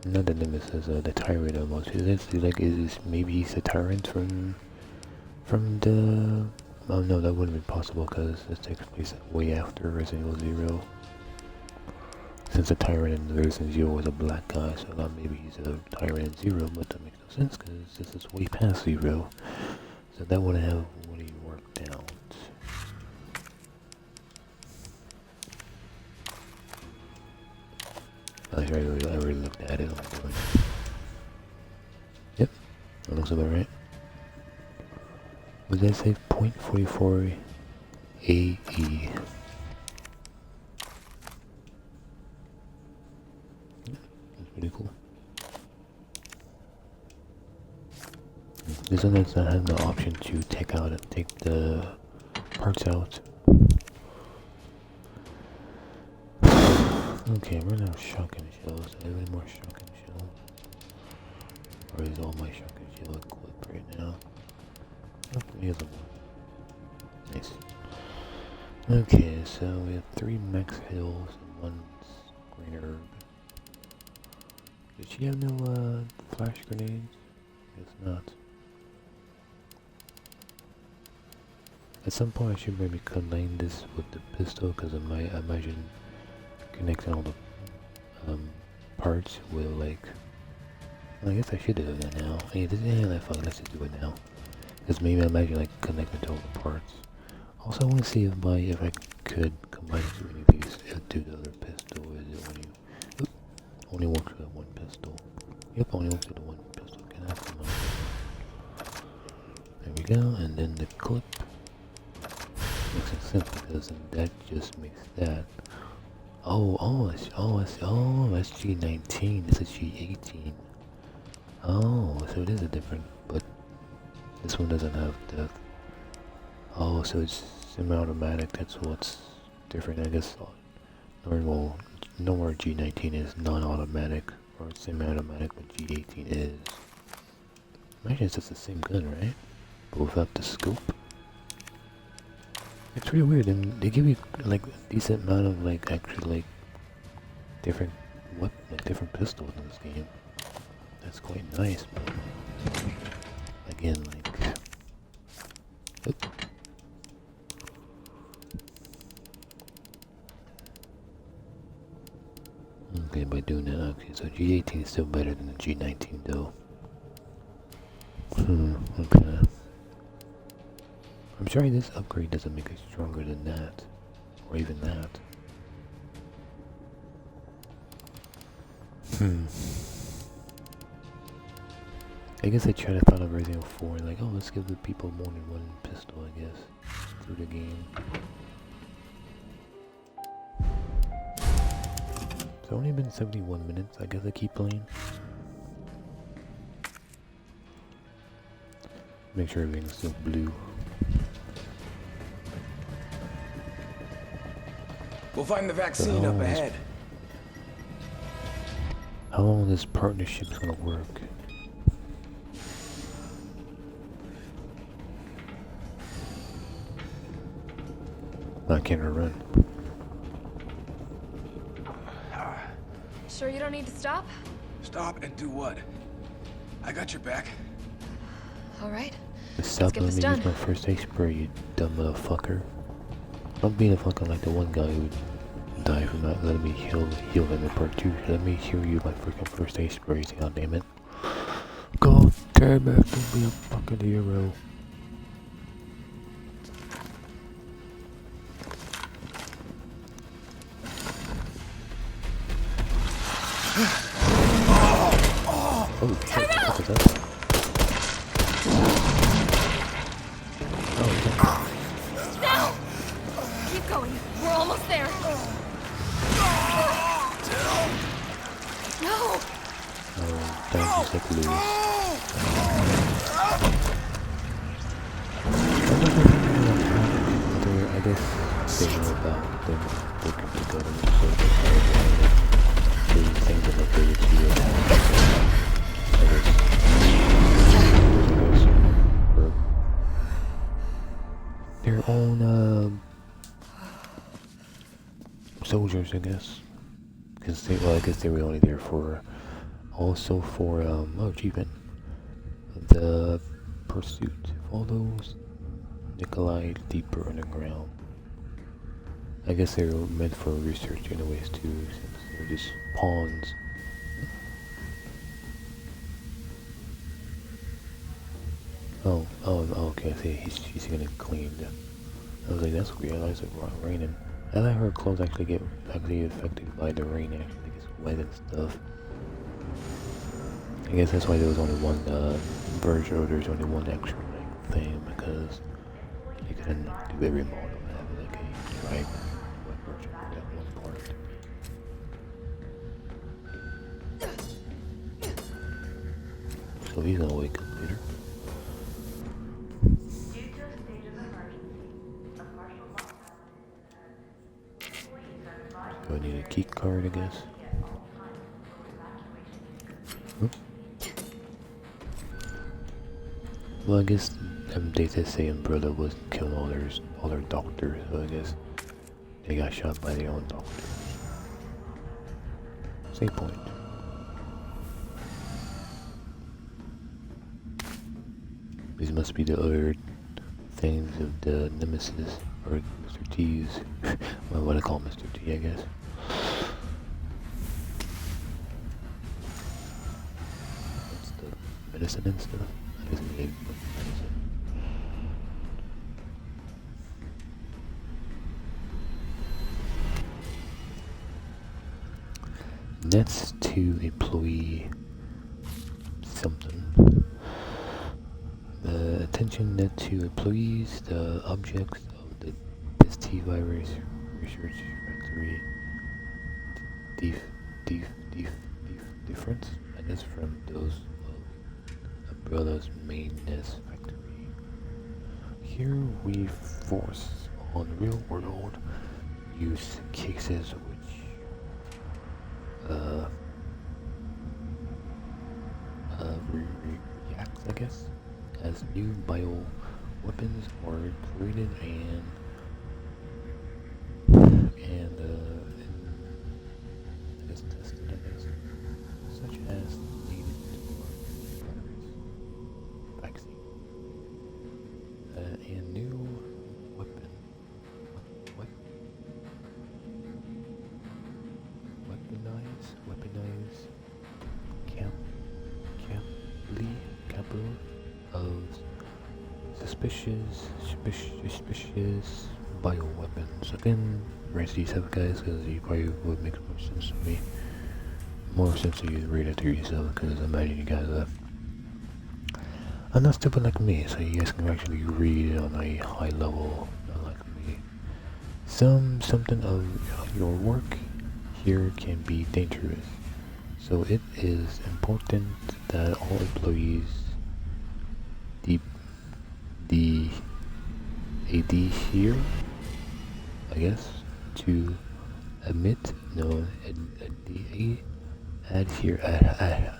not the Nemesis, the Tyrant almost. Maybe he's a tyrant from the. Oh no, that wouldn't be possible because this takes place way after Resident Evil 0. Since the tyrant in Resident Evil 0 was a black guy, so I thought maybe he's a tyrant in 0, but that makes no sense because this is way past 0. So that would have really worked out. I already looked at it. Yep, that looks about right. What did I say? 0.44 AE. That's pretty cool. This one does not have the option to take the parts out. Okay, we're now shotgun shells. Do I have any more shotgun shells? Or is all my shotgun shell equipped right now? Oh, here's a one. Nice. Okay, so we have 3 max hills and 1 green herb. Does she have no flash grenades? Guess not. At some point I should maybe combine this with the pistol because I imagine connecting all the parts will like. Well, I guess I should do that now. Hey, let's just do it now. Because maybe I imagine like connecting to all the parts. Also, I want to see if I could combine any of these to the other pistol. Is it when you only works with one pistol? Yep, only works with the one pistol. Can I have some? There we go, and then the clip makes sense because that just makes that. That's G19. This is G18. Oh, so it is a different, but this one doesn't have the. Oh, so it's semi-automatic. That's what's different, I guess. Normal G19 is non-automatic or semi-automatic, but G18 is. Imagine it's just the same gun, right? But without the scope. It's really weird, and they give you like a decent amount of like actually like different different pistols in this game. That's quite nice, but again, like okay, by doing that, okay, so G18 is still better than the G19 though. Okay. I'm sorry this upgrade doesn't make it stronger than that, or even that. I guess I tried to thought of Resident Evil 4, like, oh, let's give the people more than one pistol, I guess, through the game. It's only been 71 minutes, I guess I keep playing. Make sure everything's still blue. We'll find the vaccine up ahead. How long this partnership's gonna work? Why can't I run? Sure you don't need to stop? Stop and do what? I got your back. All right. Stop get letting this me done. use my first aid spray, you dumb motherfucker. I'm being a fucking like the one guy who died for not letting me heal him in part 2. Let me heal you my freaking first aid sprays, god damn it. God damn it, don't be a fucking hero. Oh shit, what the fuck is that? Oh, Now! Keep going. We're almost there. No! oh, down just like Lewis. I guess they know about them working together, so they things that are related to your their own soldiers, I guess. Because they, well, I guess they were only there for, also for achievement, the pursuit follows Nikolai deeper underground. I guess they were meant for research anyways too, since they're just pawns. Oh, okay, I see, he's gonna clean them. I was like, that's weird, I was like, raining. I let her clothes actually get affected by the rain, actually gets wet and stuff. I guess that's why there was only one version, or there's only one extra like, thing, because you couldn't do every model and have like a dry wet version for that one part. So he's gonna wake up later. Do I need a key card, I guess? Well, I guess they did say Umbrella was killing all their doctors, so I guess they got shot by their own doctors. Same point. These must be the other things of the Nemesis, or Mr. T's. Well, what I call Mr. T, I guess. That's the medicine and stuff. I guess we gave medicine. Next to employee something. The attention net to employees, the objects of this T-virus research factory difference, I guess, from those of Umbrella's main nest factory. Here we force on real-world use cases which reacts, I guess, as new bio weapons are created and I guess tested, I guess, such as needed virus vaccine, and new weaponize capital of suspicious bioweapons. Again, rank these up, guys, because you probably would make more sense to me. More sense to you read it to yourself, because I imagine you guys are not stupid like me, so you guys can actually read it on a high level, not like me. Something of your work here can be dangerous, so it is important that all employees the AD here, I guess, to admit, no,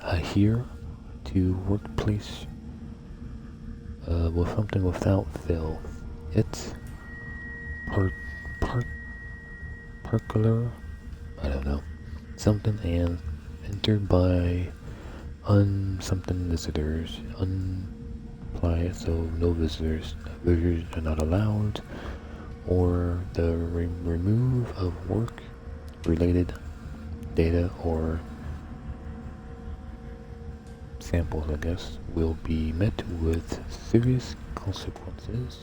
adhere to workplace with something without fail. It's Percola, I don't know, something, and entered by something visitors, unply, so no visitors. Visitors are not allowed, or the remove of work-related data or samples, I guess, will be met with serious consequences.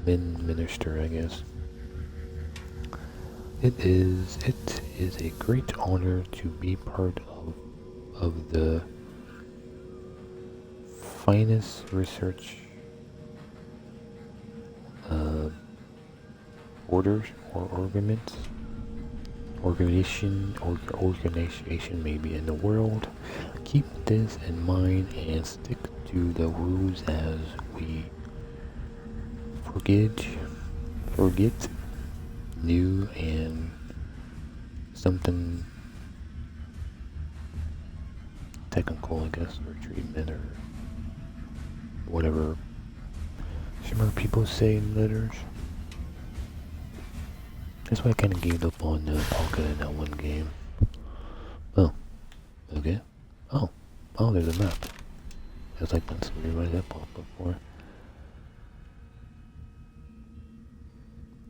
Minister, I guess. It is a great honor to be part of the finest research orders or organization maybe in the world. Keep this in mind and stick to the rules as we forget new and something technical, I guess, or treatment or whatever Shimmer people say in letters. That's why I kind of gave up on Pocket in that one game. Oh, okay. Oh, there's a map. That's like that's where that popped up for.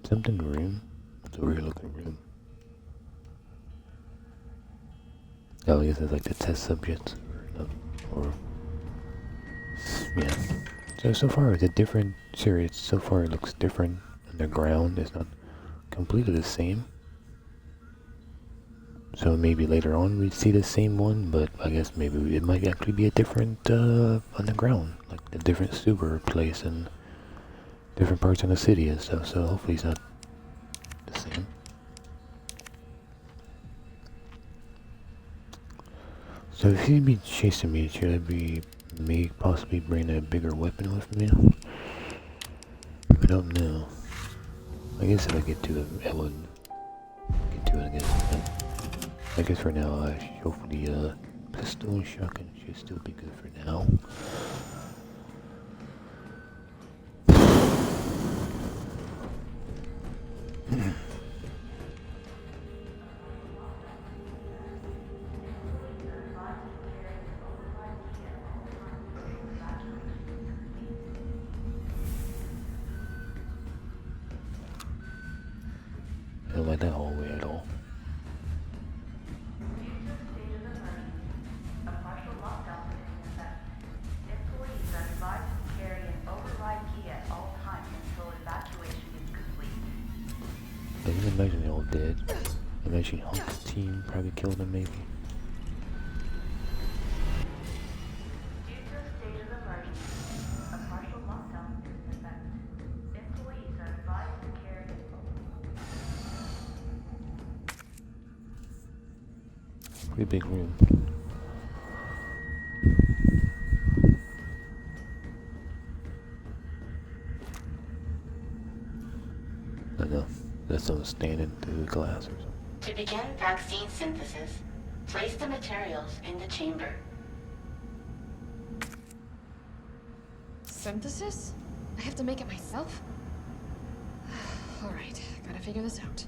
Something room. It's a weird looking room. Oh, I guess it's like the test subject, or yeah. So far it's a different series. So far it looks different. And the ground is not completely the same. So maybe later on we'd see the same one, but I guess maybe it might actually be a different on the ground, like a different sewer place and different parts of the city and stuff. So hopefully it's not the same. So if he'd be chasing me, should I be possibly bring a bigger weapon with me? I don't know. I guess if I get to it, I would get to it, I guess. But I guess for now, hopefully pistol and shotgun should still be good for now. I don't like that hallway at all. I can imagine they're all dead. I imagine Hunk's team probably killed them maybe. Pretty big room. I know. That's someone standing through the glass or something. To begin vaccine synthesis, place the materials in the chamber. Synthesis? I have to make it myself? Alright, gotta figure this out.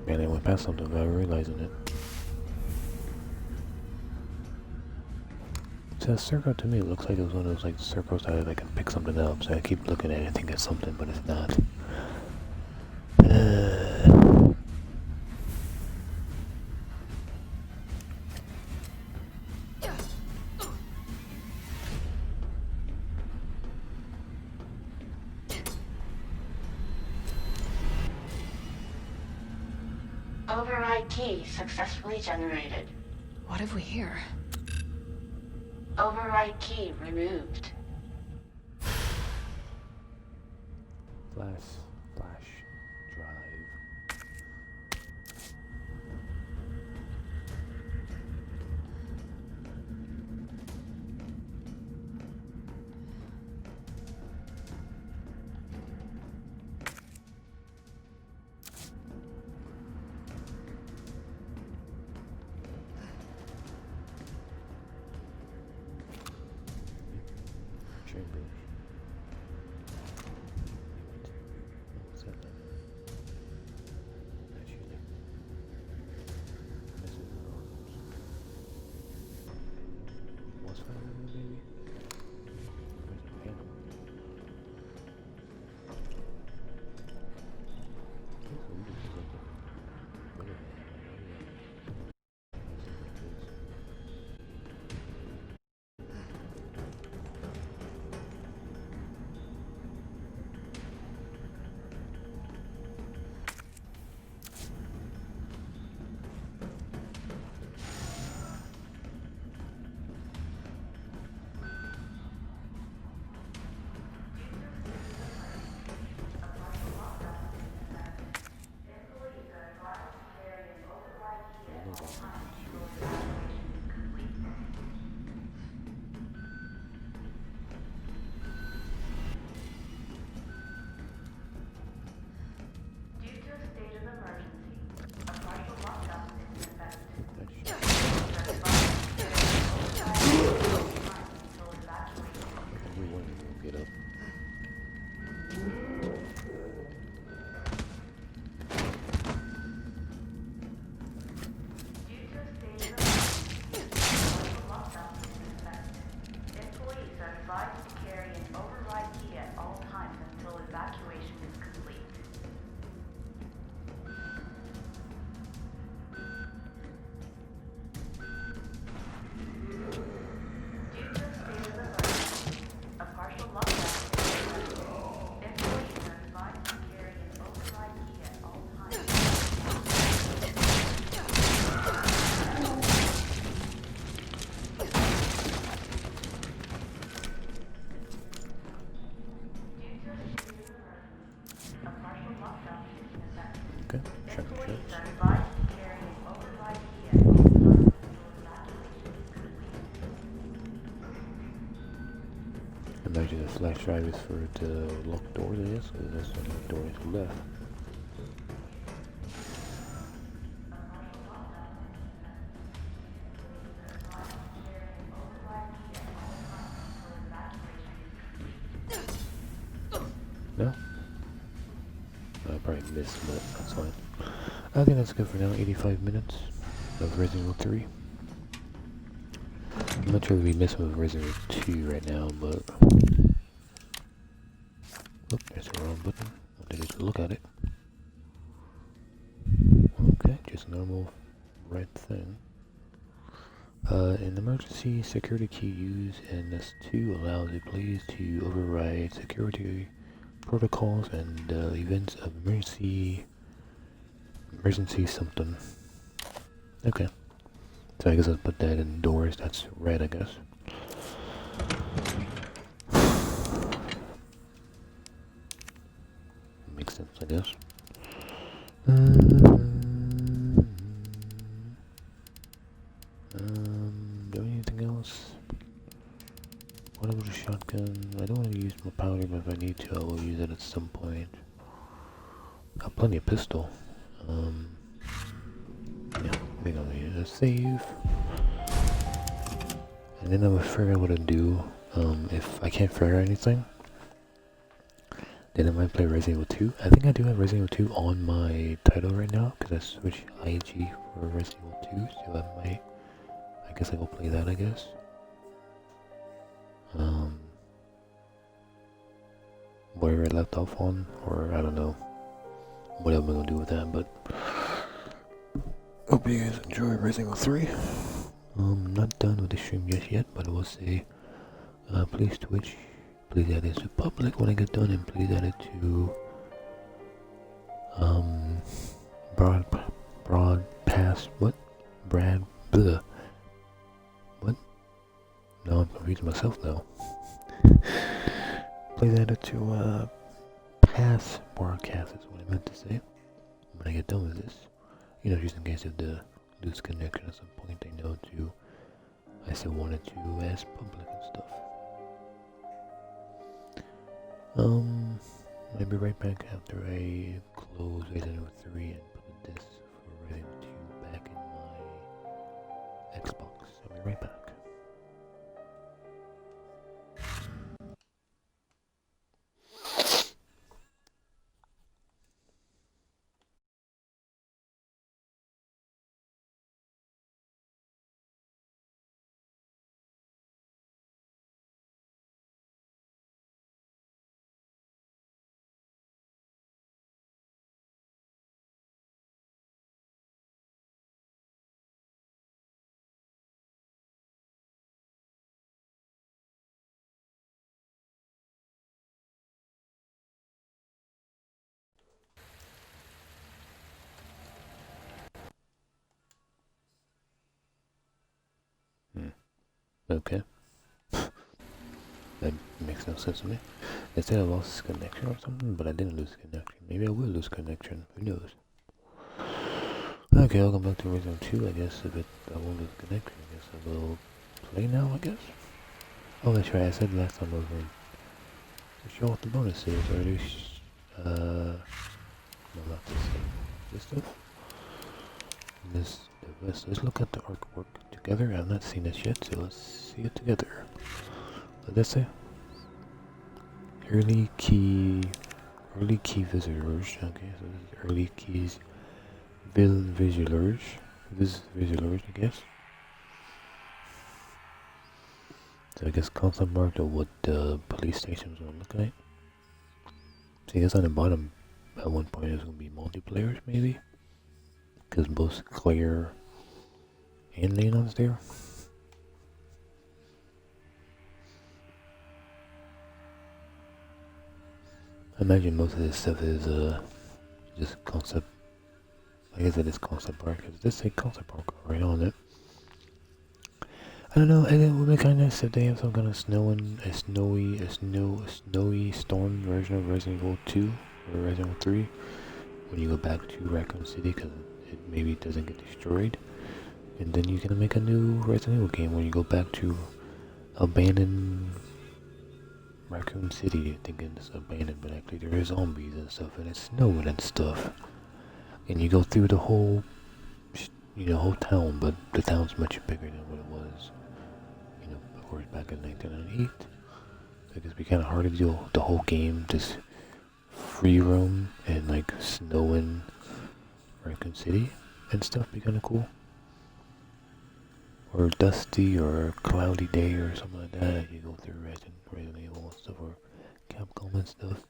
Man, I went past something without realizing it. So that circle to me looks like it was one of those like circles that I can pick something up. So I keep looking at it and think it's something, but it's not. Override key successfully generated. What have we here? Override key removed. Flash drive. Chambers. What's that then? Actually, this is what's that maybe? Where's the panel? Get up. Okay, check the ships. Imagine the flash drive is for the locked doors, I guess, because that's the only doors left. No? I probably missed, but that's fine. I think that's good for now. 85 minutes of Resident Evil 3. I'm not sure if we missed with Resident Evil 2 right now, but... Oh, there's the wrong button. I did just look at it. Okay, just normal red thing. An emergency security key used in S2 allows the players to override security protocols and events of emergency something. Okay. So I guess I'll put that indoors. That's red, I guess. Makes sense, I guess. Do anything else? What about a shotgun? I don't want to use my powder, but if I need to, I will use it at some point. Got plenty of pistol. Yeah, I think I'm gonna use a save. And then I'm gonna figure out what to do. If I can't figure out anything, then I might play Resident Evil 2. I think I do have Resident Evil 2 on my title right now, because I switched IG for Resident Evil 2, so I guess I will play that, I guess. Where I left off on, or I don't know what I'm gonna do with that, but hope you guys enjoy Resident Evil 3. Not done with the stream just yet, but I will say, please Twitch, please add it to public when I get done, and please add it to broadcast. What? What? No, I'm confusing myself now. Please add it to broadcast is what I meant to say. When I get done with this, you know, just in case of the lose connection at some point, they know to. I still wanted to as public and stuff. I'll be right back after I close Resident Evil 3 and put this for Resident Evil 2 back in my Xbox. I'll be right back. Okay. That makes no sense to me. They said I lost connection or something, but I didn't lose connection. Maybe I will lose connection. Who knows? Okay, welcome back to Resident 2, I guess. If I won't lose connection, I guess I will play now, I guess. Oh, that's right. I said last time I was going to show off the bonuses. Or at least, no, not this thing. This stuff? Let's look at the artwork together. I've not seen this yet, so let's see it together. What does that say? Early key visitors. Okay, so this is early keys visitors, I guess. So I guess concept art of what the police stations will look like. So I guess on the bottom at one point there's gonna be multiplayers maybe, because both Claire and Leon's there. I imagine most of this stuff is just concept. I guess it is concept art because this say concept art right on it. I don't know. It would be kind of nice if they have some kind of snowy storm version of Resident Evil 2 or Resident Evil 3 when you go back to Raccoon City, because it maybe doesn't get destroyed, and then you can make a new Resident Evil game when you go back to abandoned Raccoon City, thinking it's abandoned, but actually there are zombies and stuff, and it's snowing and stuff. And you go through the whole, whole town, but the town's much bigger than what it was, of course, back in 1998. So it could be kind of hard to do the whole game, just free roam and like snowing Raccoon City and stuff. Be kind of cool. Or dusty or cloudy day or something like that. You go through Resident Evil and stuff, or Capcom and stuff.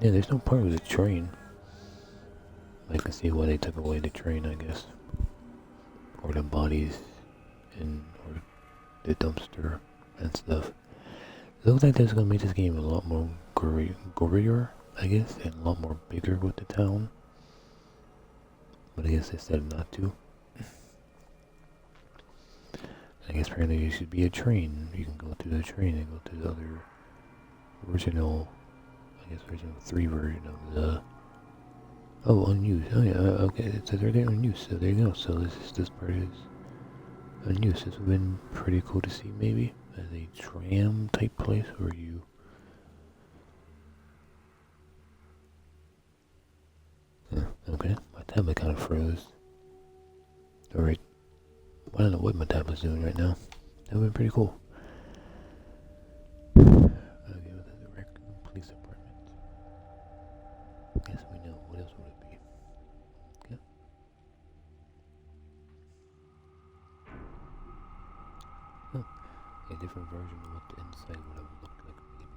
Yeah, there's no part with the train. I can see why they took away the train, I guess. Or the bodies or the dumpster and stuff. It looks like that's gonna make this game a lot more gorier, I guess, and a lot more bigger with the town. But I guess they said not to. I guess apparently there should be a train. You can go to the train and go to the other original, I guess original 3 version of the... Oh, unused. Oh yeah, okay, it says right there unused, so there you go. So this part is unused. This would have been pretty cool to see, maybe, as a tram type place where you... Okay, my tablet kind of froze. Alright, I don't know what my tablet's doing right now. That would be pretty cool. Okay, with the Raccoon Police Department. Guess we know. What else would it be? Okay. Huh. A different version of what the inside would have looked like, maybe.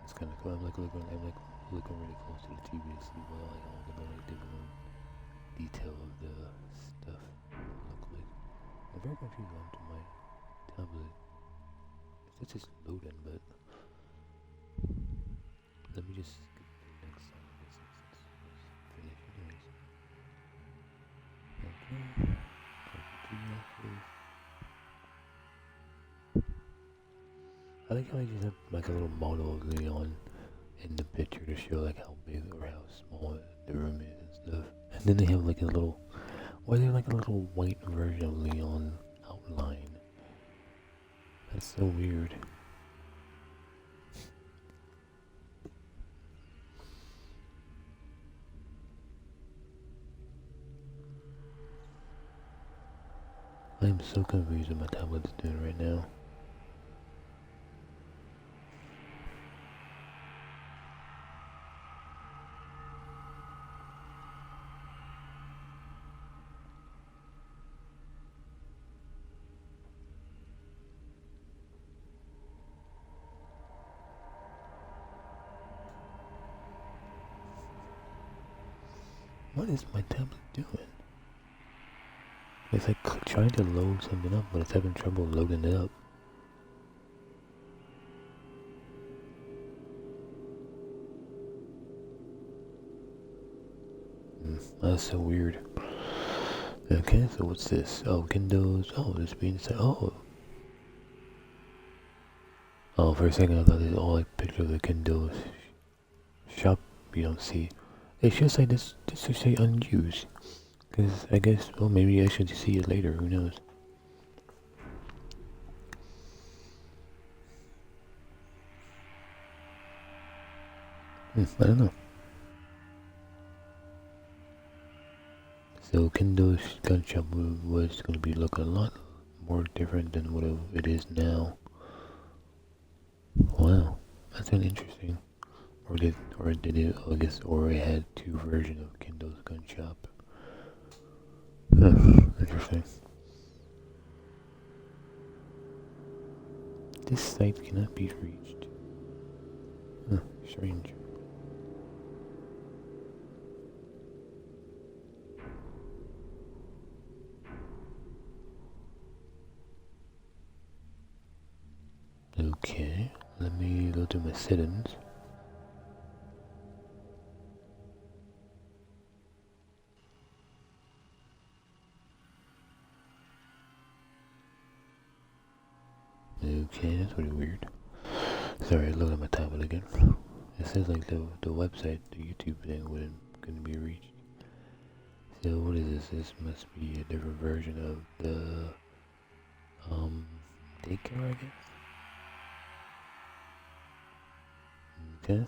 It's kind of cool. I'm looking really close to the TV to see what all the like different detail of the stuff look like. I'm very confused onto my tablet. It's just loading, but let me just skip to the next song, I guess, since it's finished anyways. I like how they just have like a little model of Leon in the picture to show like how big or how small the room is and stuff. And then they have like a little, why is there like a little white version of Leon outline? That's so weird. I am so confused what my tablet is doing right now. What is my tablet doing? It's like trying to load something up, but it's having trouble loading it up. That's so weird. Okay, so what's this? Oh, Kindles. Oh, this being said. Oh. Oh, for a second I thought it was all like picture of the Kindles shop you don't see. It should say this should say unused. Because I guess, well, maybe I should see it later, who knows. I don't know. So Kindle's gun shop was going to be looking a lot more different than what it is now. Wow, that's kind of interesting. Or did it? I guess, or it had two versions of Kindle's gun shop. Interesting. This site cannot be reached. Strange. Okay, let me go to my settings. Okay, that's pretty weird. Sorry, I looked at my tablet again. It says like the website, the YouTube thing couldn't be reached. So what is this? This must be a different version of the daycare, I guess. Okay.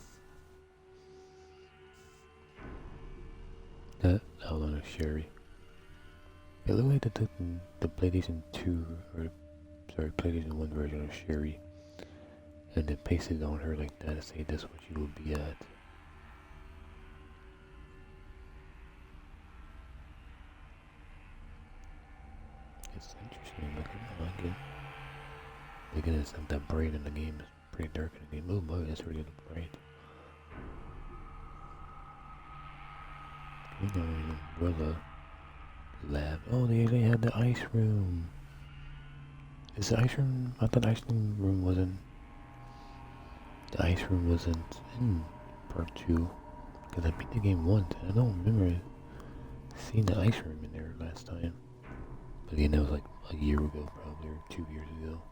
That outline of Sherry. It looked like they took the PlayStation 2 or sorry, PlayStation 1 version of Sherry and then pasted it on her like that to say that's what she would be at. It's interesting looking, I like it. Looking at it's not that bright in the game, it's pretty dark in the game. Oh boy, that's really bright. We know an umbrella lab. Oh, they actually had the ice room. Is the ice room? I thought the ice room wasn't. The ice room wasn't in part 2. Because I beat the game once. And I don't remember seeing the ice room in there last time. But again, that was like a year ago, probably, or 2 years ago.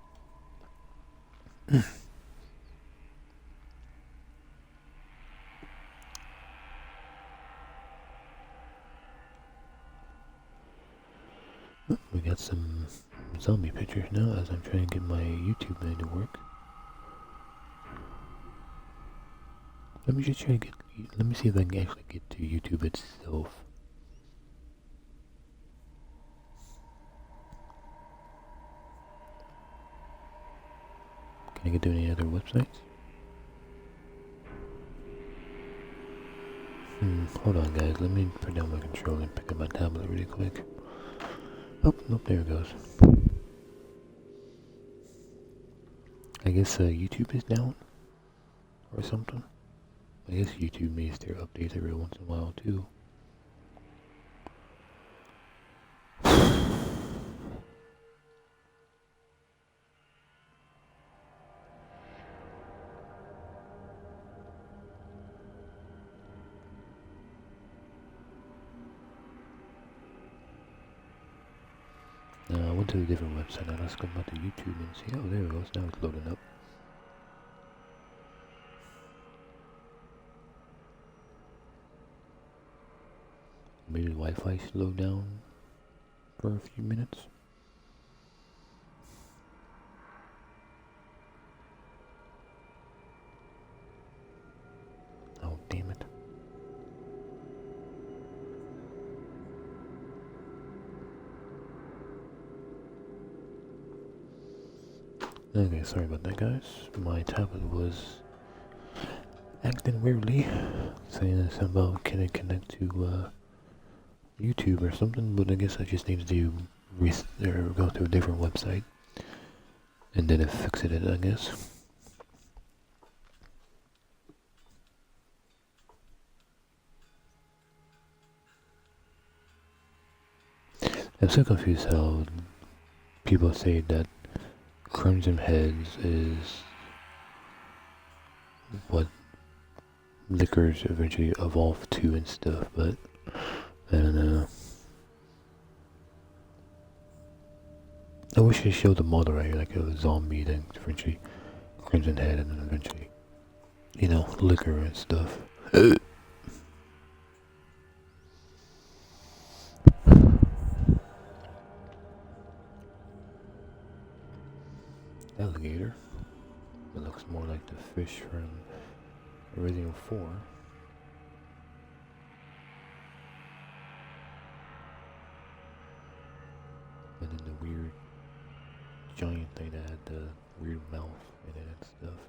We got some zombie pictures now as I'm trying to get my YouTube thing to work. Let me just try to let me see if I can actually get to YouTube itself. Can I get to any other websites? Hold on guys, let me put down my controller and pick up my tablet really quick. Oh, nope, there it goes. I guess YouTube is down or something. I guess YouTube makes their updates every once in a while too. I went to a different website. Now let's go back to YouTube and see. Oh, there it goes. Now it's loading up. Maybe the Wi-Fi slowed down for a few minutes. Oh, damn it. Okay, sorry about that, guys. My tablet was acting weirdly, saying something about can it connect to YouTube or something, but I guess I just needed to go to a different website, and then it fixed it, I guess. I'm so confused how people say that Crimson Heads is what liquors eventually evolve to and stuff, but I don't know. I wish they showed the model right here, like a zombie, then eventually Crimson Head, and then eventually, you know, liquor and stuff. Alligator. It looks more like the fish from Resident 4. And then the weird giant thing that had the weird mouth in it and stuff.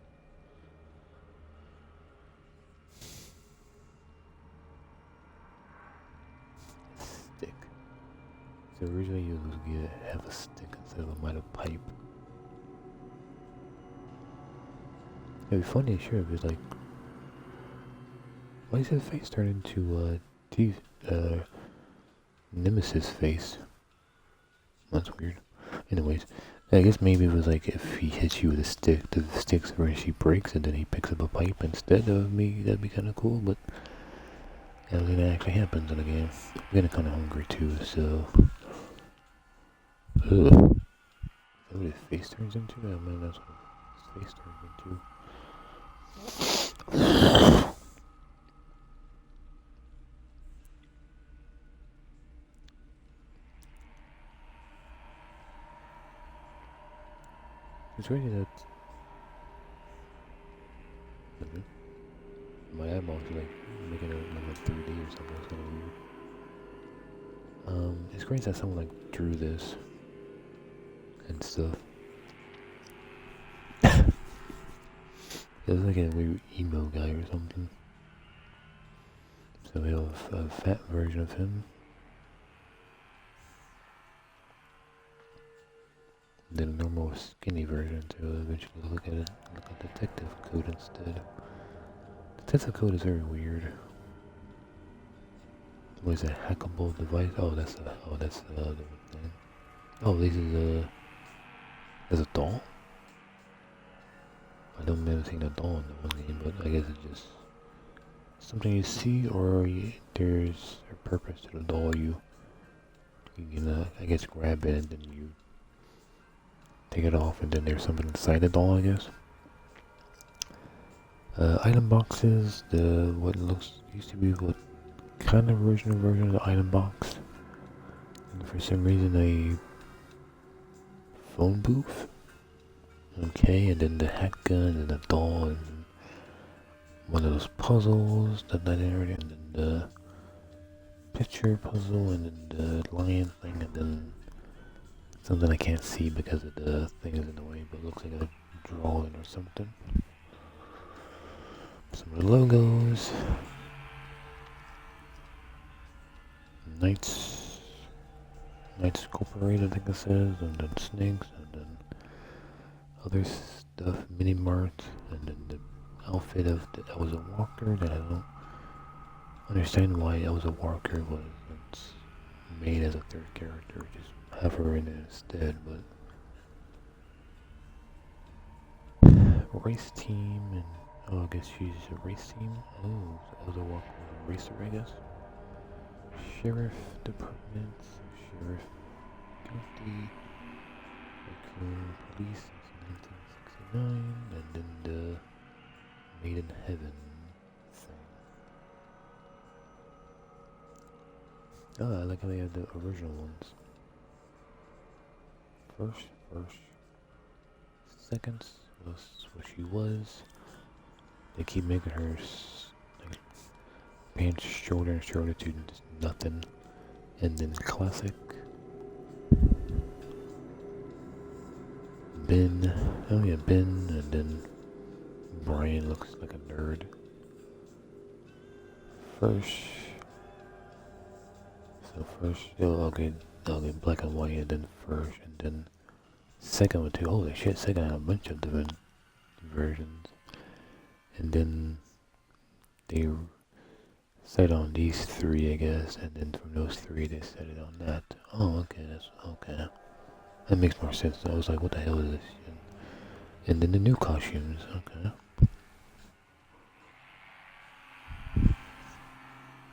Stick. So originally you would have a stick instead of a metal pipe. It'd be funny, sure, if it's like, why is his face turn into Nemesis face? That's weird. Anyways, I guess maybe it was like if he hits you with a stick, the stick's where she breaks, and then he picks up a pipe instead of me. That'd be kind of cool, but I don't think that actually happens in the game. I'm getting kind of hungry too, so. Ugh. Is that what his face turns into? I mean, that's what his face turns into. It's really that. My eyeballs are like making it look like 3D or something. It's kind of weird. It's crazy that someone like drew this and stuff. It was like a weird emo guy or something. So we have a fat version of him. Then a normal skinny version to eventually look at detective code instead. Detective code is very weird. What is a hackable device? Oh, that's the other thing. Oh, this is there's a doll? I don't remember seeing a doll in the one game, but I guess it's just something you see, or there's a purpose to the doll. You can, I guess, grab it and then you take it off, and then there's something inside the doll, I guess. Item boxes, what used to be what kind of version of the item box. And for some reason a phone booth. Okay, and then the hack gun and the doll and one of those puzzles, that area, and then the picture puzzle, and then the lion thing, and then something I can't see because of the thing is in the way, but it looks like a drawing or something. Some of the logos. Knights Incorporated, I think it says, and then snakes, and then other stuff, mini mart, and then the outfit of that was a walker that I don't understand why that was a walker, but it's made as a third character, just have her in it instead. But race team, and oh, I guess she's a race team. Oh, so that was a walker, a racer, I guess. Sheriff Department, Sheriff County, Raccoon Police since 1969, and then the Made in Heaven thing. Oh, I like how they had the original ones. First, seconds was what she was. They keep making her like pants shorter and shorter to just nothing. And then classic. Ben, oh yeah, Ben, and then Brian looks like a nerd. First, so first, oh, okay, black and white, and then first, and then second one too. Holy shit, second had a bunch of different versions. And then they set on these three, I guess, and then from those three they set it on that. Oh, okay, that's okay. That makes more sense. I was like, what the hell is this shit? And then the new costumes, okay.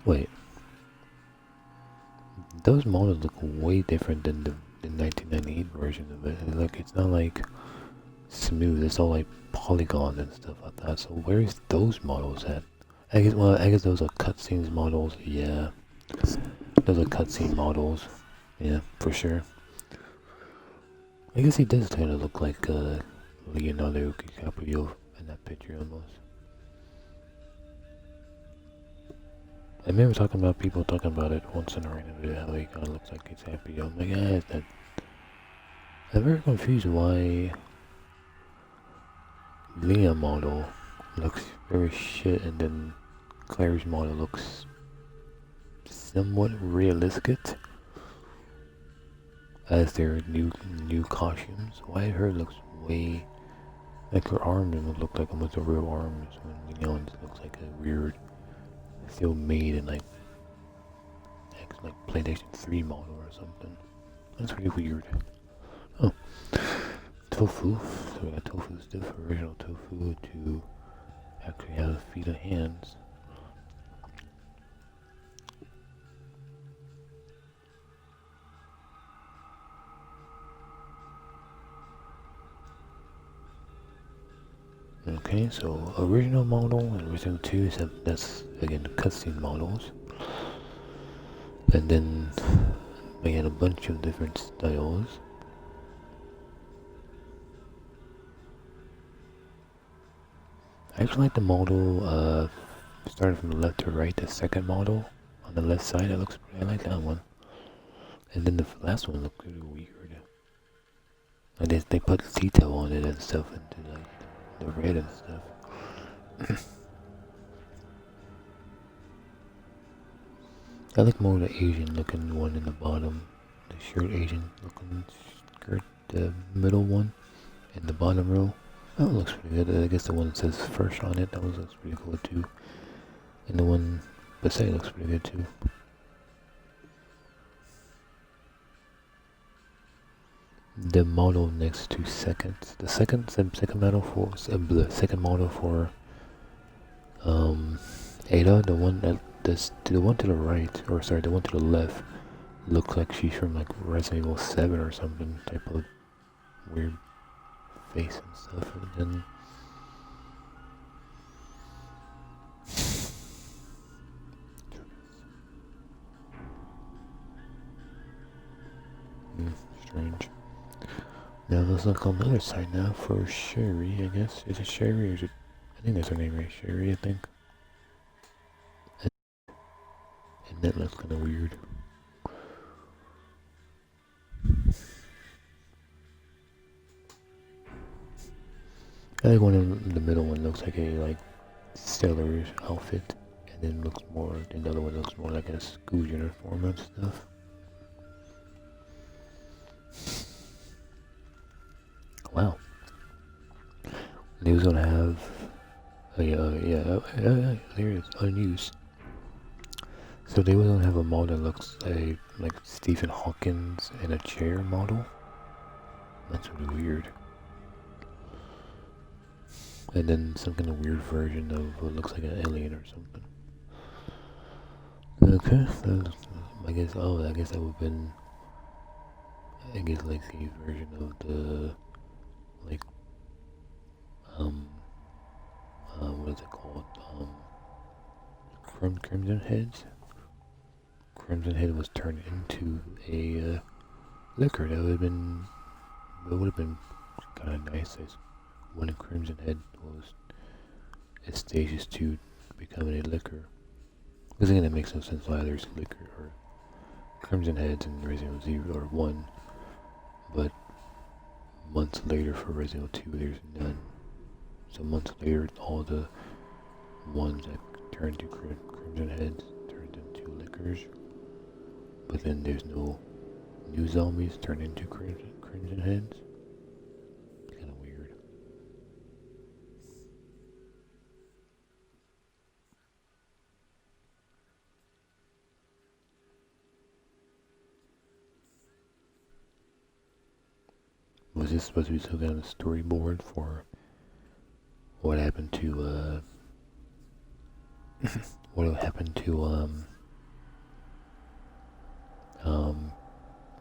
Wait. Those models look way different than the 1998 version of it. Like, it's not like smooth, it's all like polygons and stuff like that. So where's those models at? I guess those are cutscenes models, yeah. Those are cutscene models, yeah, for sure. I guess he does kind of look like Leonardo DiCaprio in that picture almost. I remember talking about people talking about it once in a random video, how he kind of looks like DiCaprio. I'm like, yeah, I'm very confused why Leah model looks very shit and then Claire's model looks somewhat realistic as their new costumes. Why her looks way like her arms look like almost a real arms when Leon's looks like a weird still made in like PlayStation 3 model or something. That's pretty weird. Oh, tofu. So we got tofu stuff, original tofu to actually have feet and hands. Okay, so original model and original 2, that's again the cutscene models. And then we had a bunch of different styles. I actually like the model, starting from the left to right, the second model on the left side. I like that one. And then the last one looked really weird. And they put detail on it and stuff into like the red and stuff. I like more the Asian looking one in the bottom. The short Asian looking skirt, the middle one in the bottom row. That one looks pretty good. I guess the one that says first on it, that one looks pretty cool too. And the one beside looks pretty good too. The model next to seconds. The second model for Ada, the one to the right, or sorry, the one to the left, looks like she's from like Resident Evil 7 or something, type of weird face and stuff. And then strange. Now let's look on the other side now for Sherry, I guess. Is it Sherry or is it... I think that's her name, right? Sherry, I think. And that looks kind of weird. I think one of the middle one looks like a sailor's outfit, and then looks more. The other one looks more like a school uniform and stuff. Wow. They was gonna have there it is, unused. So they was gonna have a model that looks like Stephen Hawkins in a chair model. That's really weird. And then some kind of weird version of what looks like an alien or something. Okay, I guess that would have been, like a version of the, like, what is it called? Crimson Heads? Crimson Head was turned into a liquor. That would have been kind of nice as when Crimson Head was at stages to becoming a liquor. Because again, it makes no sense why there's liquor or Crimson Heads in Resident Evil 0 or 1, but months later for Resident Evil 2 there's none. So months later all the ones that turned to Crimson Heads turned into liquors, but then there's no new zombies turned into Crimson Heads. Kind of weird. Was this supposed to be some kind of storyboard for what happened to what happened to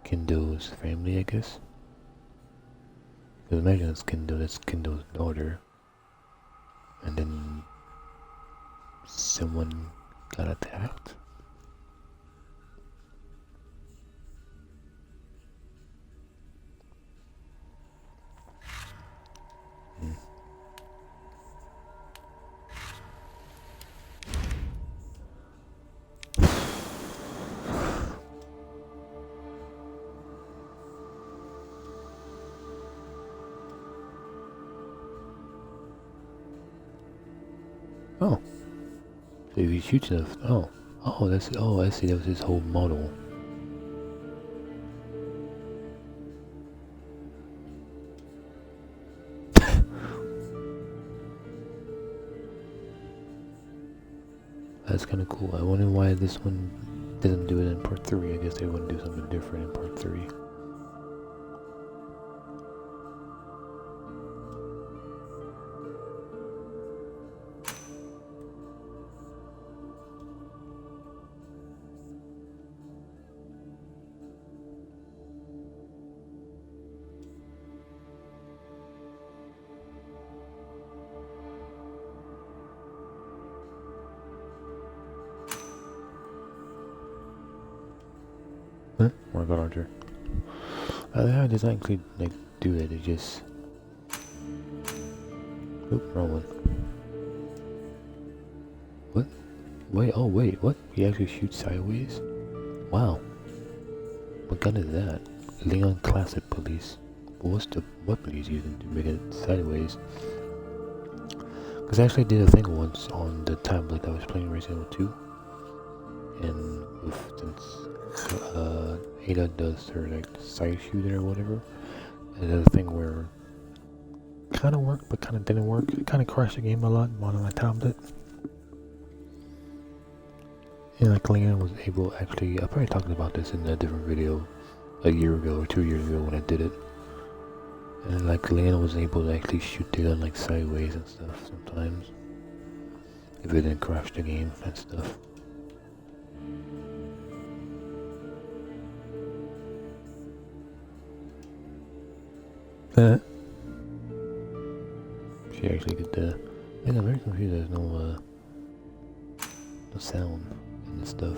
Kendo's family, I guess? Because imagine that's Kendo's daughter, and then someone got attacked. Oh. So if he shoots enough, I see, that was his whole model. That's kinda cool. I wonder why this one doesn't do it in part 3. I guess they wouldn't do something different in part 3. Huh? More God Archer. How does that actually like do it? It just wrong one. What? Wait, what? He actually shoots sideways? Wow. What gun is that? Leon Classic Police. What's the weapon he's using to make it sideways? Because I actually did a thing once on the tablet that I was playing Resident Evil 2. And since Ada does her like side shooter or whatever, and there's a thing where kind of worked but kind of didn't work. It kind of crashed the game a lot on my tablet. And like Leon was able actually, I probably talked about this in a different video a year ago or 2 years ago when I did it. And like Leon was able to actually shoot the gun like sideways and stuff sometimes, if it didn't crash the game and stuff. She actually did the. Man, I'm very confused. There's no sound in this stuff.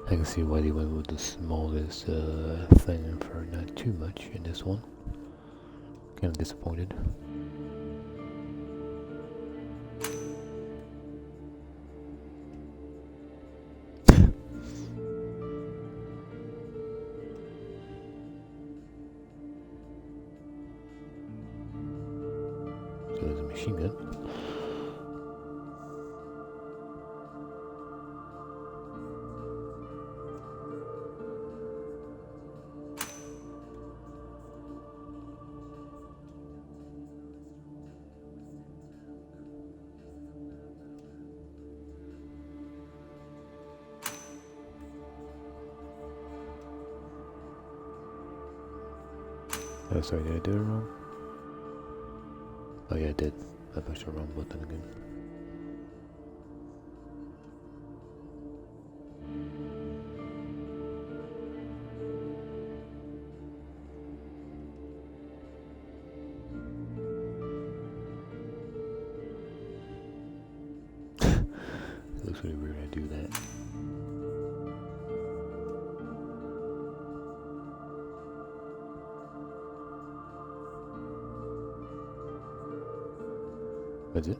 I can see why they went with the smallest thing for not too much in this one. Kind of disappointed. So there's a machine gun. Oh, sorry, did I do it wrong? Oh yeah, I did. I pushed the wrong button again. It looks really weird when I do that. That's it?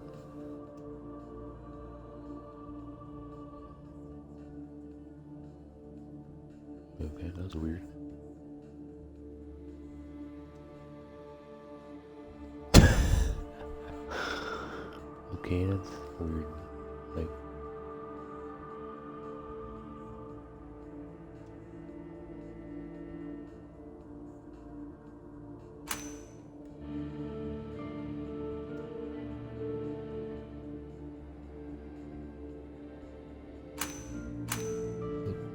Okay, that was weird. Okay, that's weird. Like,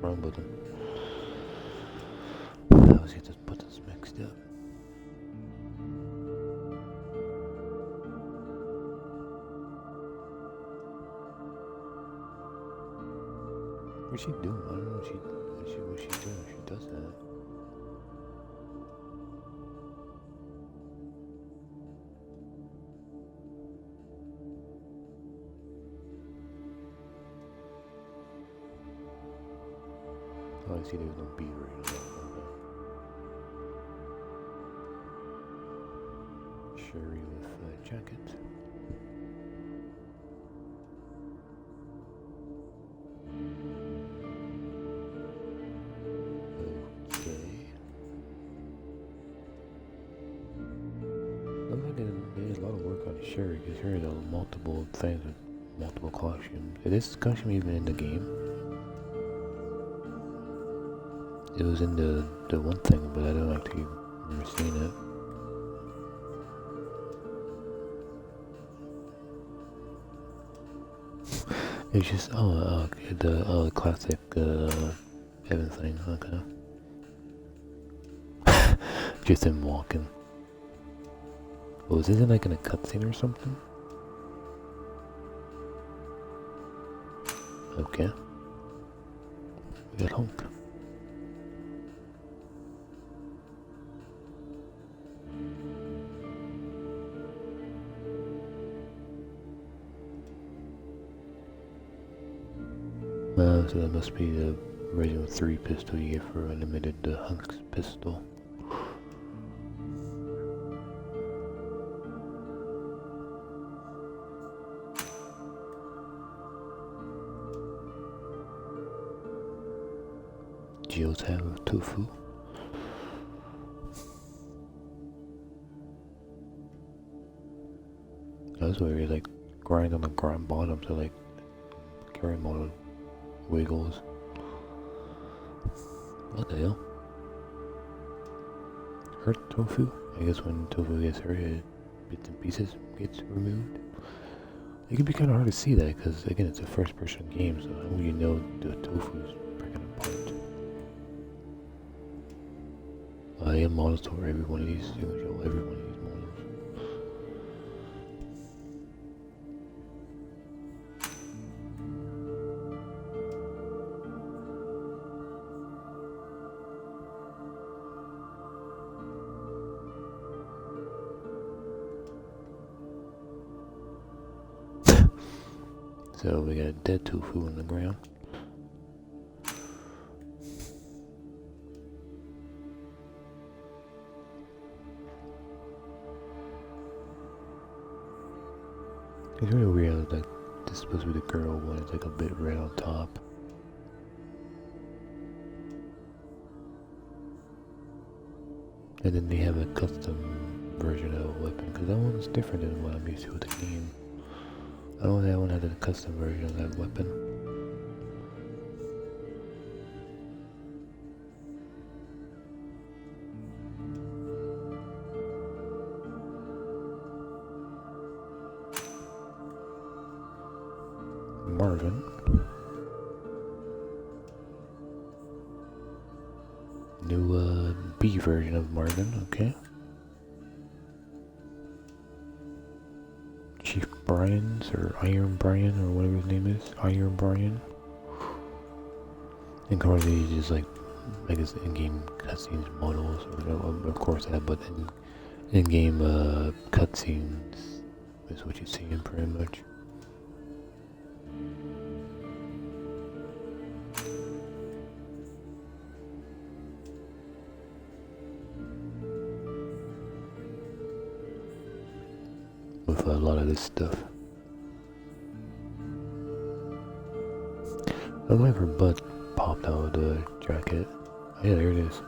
wrong button. I always get those buttons mixed up. What's she doing? I don't know what she's doing. She does that. Oh, I see there's no B right now. Okay. Sherry with a jacket. They did a lot of work on Sherry because Sherry does multiple things with multiple costumes. Is this costume even in the game? It was in the one thing, but I don't actually remember seeing it. It's just okay, the classic Evan thing. Okay. Just him walking. Oh, is this like in a cutscene or something? Okay. We got Hulk. So that must be the original 3 pistol you get for unlimited Hulk's pistol. Geo's have tofu. That's where you like grind on the ground bottom to like carry them all wiggles. What the hell? Hurt tofu? I guess when tofu gets hurt, bits and pieces gets removed. It can be kind of hard to see that because again, it's a first-person game, so how will you know the tofu is breaking apart? I have models for every one of these. You can show every one of these models. So we got dead tofu on the ground. It's really weird that this is supposed to be the girl one, it's like a bit red on top. And then they have a custom version of a weapon, because that one's different than what I'm used to with the game. I don't know that one had a custom version of that weapon. Marvin. New B version of Marvin, okay. Brian's, or Iron Brian, or whatever his name is. Iron Brian. And currently he's just like, I guess in-game cutscenes models, or of course that, but in-game cutscenes is what you see in pretty much. With a lot of this stuff. Looked like her butt popped out of the jacket. Oh, yeah, there it is.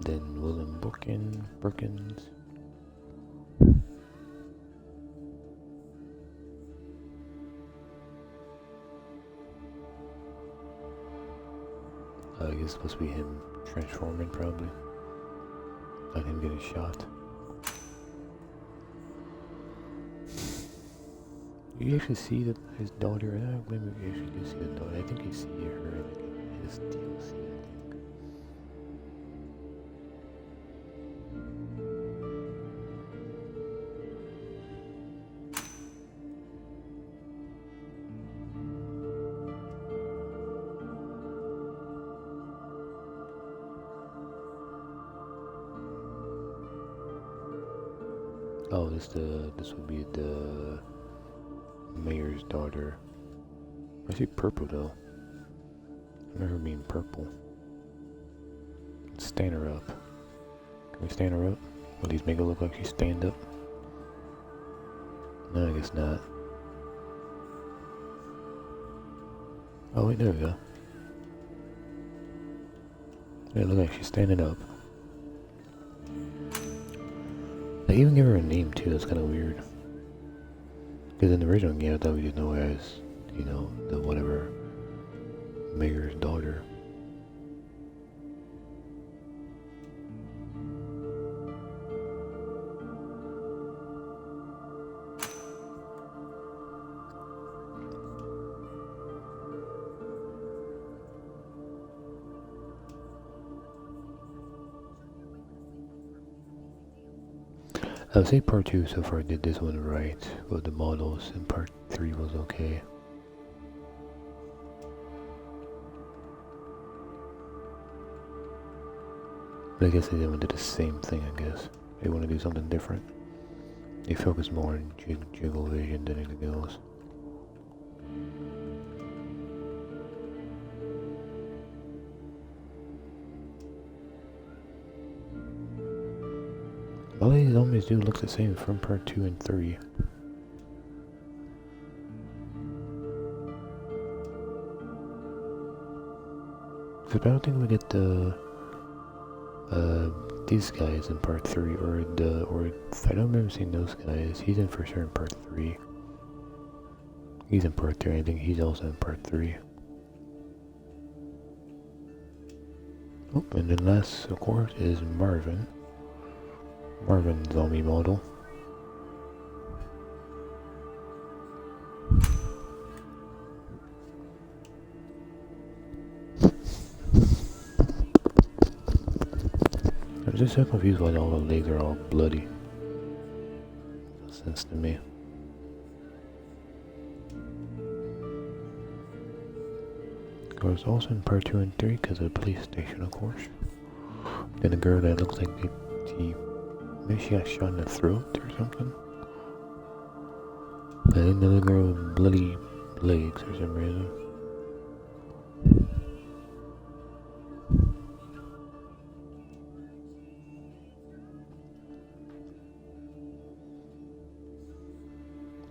Then William Brookins. I guess it's supposed to be him transforming, probably. Not him getting shot. You actually see that his daughter, maybe you actually do see the daughter. I think you see her in his DLC, I think. Oh, this would be the mayor's daughter. I see purple though. I remember her being purple. Let's stand her up. Can we stand her up? Will these make it look like she stand up? No, I guess not. Oh wait, there we go. Yeah, look like she's standing up. They even give her a name too, that's kind of weird. Because in the original game, I thought we just know her as, you know, the whatever mayor's daughter. I would say part 2 so far did this one right, but the models, and part 3 was okay. But I guess they didn't do the same thing, I guess. They want to do something different. They focus more on jiggle vision than anything else. All these zombies do look the same from part 2 and 3. So I don't think we get the these guys in part 3, or I don't remember seeing those guys. He's in for sure in part 3. He's in part 3. I think he's also in part 3. Oh, and then last, of course, is Marvin zombie model. I'm just so confused why all the legs are all bloody. No sense to me. Of course, also in part 2 and 3 because of the police station, of course. Then the girl that looks like maybe she got shot in the throat or something. And another girl with bloody legs for some reason.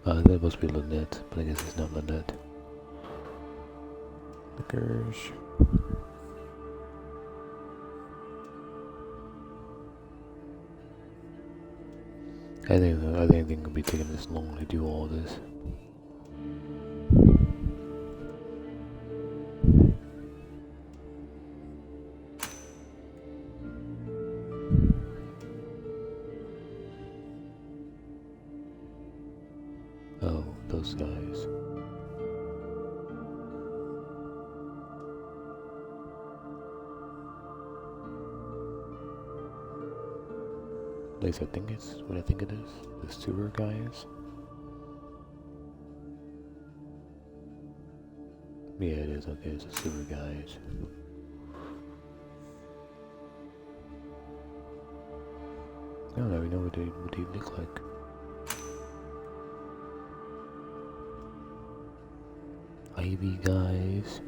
That must be Lynette, but I guess it's not Lynette. Lookers. I think they could be taking this long to do all this. Oh, those guys. At least I think it's what I think it is. The sewer guys. Yeah, it is. Okay, it's the sewer guys. I don't even know what they look like. Ivy guys.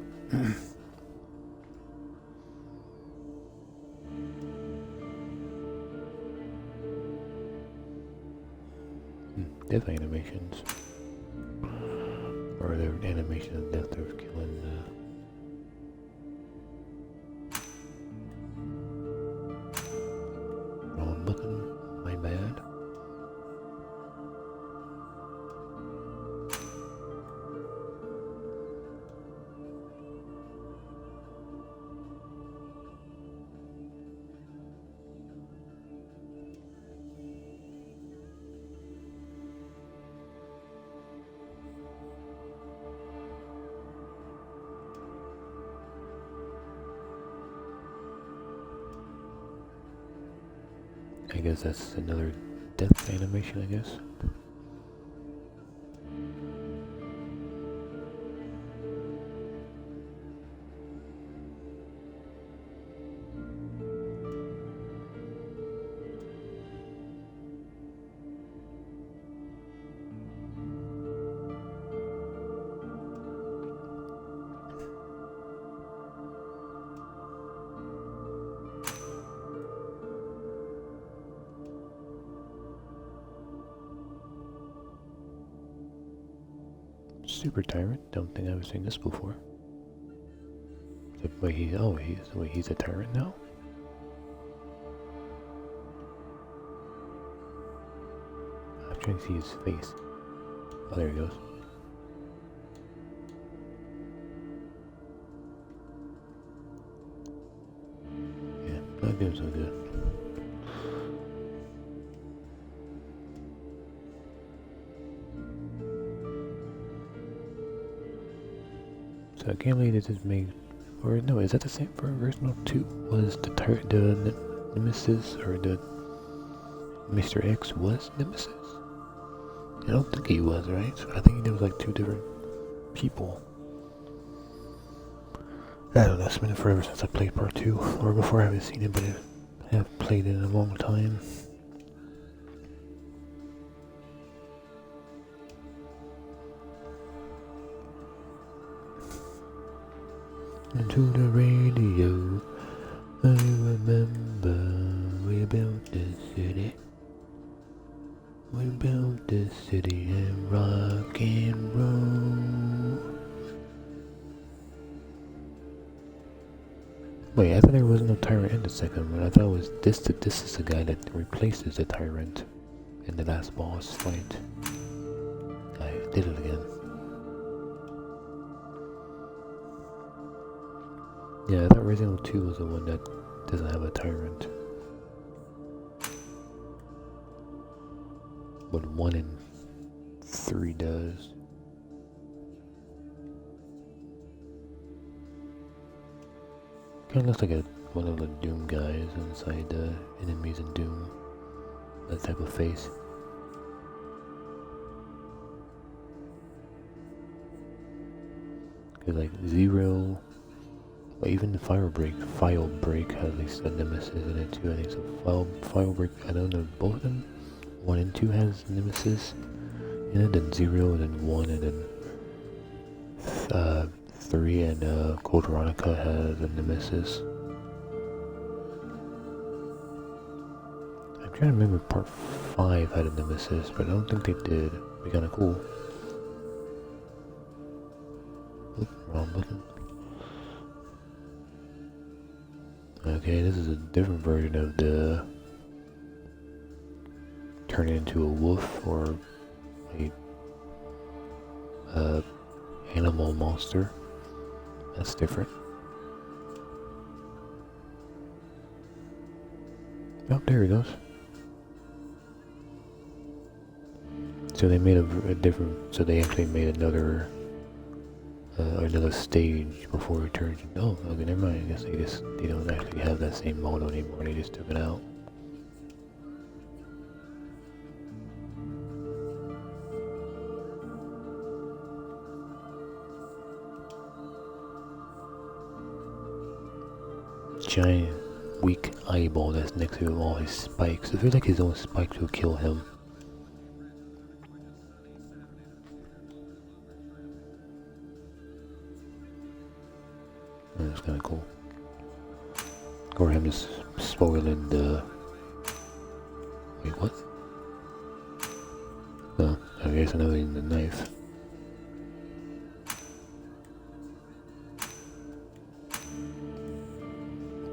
Death animations. Or their animation of death of killing wrong button, my bad. I guess that's another death animation, I guess. Super tyrant. Don't think I've seen this before. Wait, he's a tyrant now. I'm trying to see his face. Oh, there he goes. Yeah, not doing so good. So I can't believe this is made, or no, is that the same for original 2? Was the Nemesis, or the Mr. X was Nemesis? I don't think he was, right? So I think there was like 2 different people. I don't know, it's been forever since I played part 2, or before I haven't seen it, but I have played it in a long time. Into the radio, I remember we built this city. We built this city in rock and roll. Wait, I thought there was no tyrant in the second one. I thought it was this is the guy that replaces the tyrant in the last boss fight. I did it again. Yeah, I thought Resident Evil 2 was the one that doesn't have a tyrant. But 1 and 3 does. Kinda looks like one of the Doom guys inside the enemies in Doom. That type of face. Cause like Zero, well, even the File Break has at least a Nemesis in it too. I think so. File Break, I don't know, both of them. 1 and 2 has Nemesis in it, then 0, and then 1, and then 3 and Code Veronica has a Nemesis. I'm trying to remember part 5 had a Nemesis, but I don't think they did. It'd be kinda cool. Oop, wrong button. Okay, this is a different version of the turning into a wolf or a animal monster. That's different. Oh, there he goes. So they made a different. So they actually made another stage before it turns. Oh, okay, never mind. I guess they don't actually have that same model anymore. They just took it out. giant, weak eyeball that's next to all his spikes. I feel like his own spikes will kill him. That's kind of cool. Or him just spoiling the... Wait, what? No, I guess another in the knife.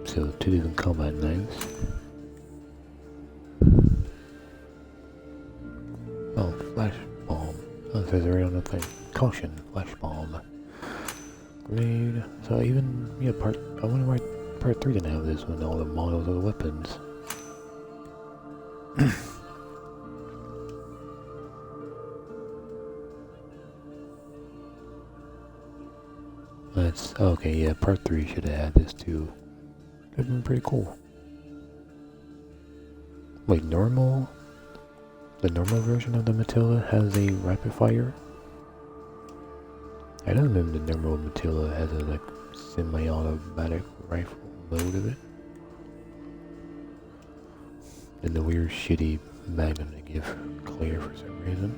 So, 2 different combat knives. Oh, flash bomb. Oh, it says right on the thing. Caution, flash bomb. Grenade. So even, yeah, I wonder why part 3 didn't have this with all the models of the weapons. That's, okay, yeah, part 3 should have had this too. That'd been pretty cool. Wait, normal? The normal version of the Matilda has a rapid fire? I don't remember the normal Matilda has a like semi-automatic rifle mode of it. And the weird shitty magnum they give Claire for some reason.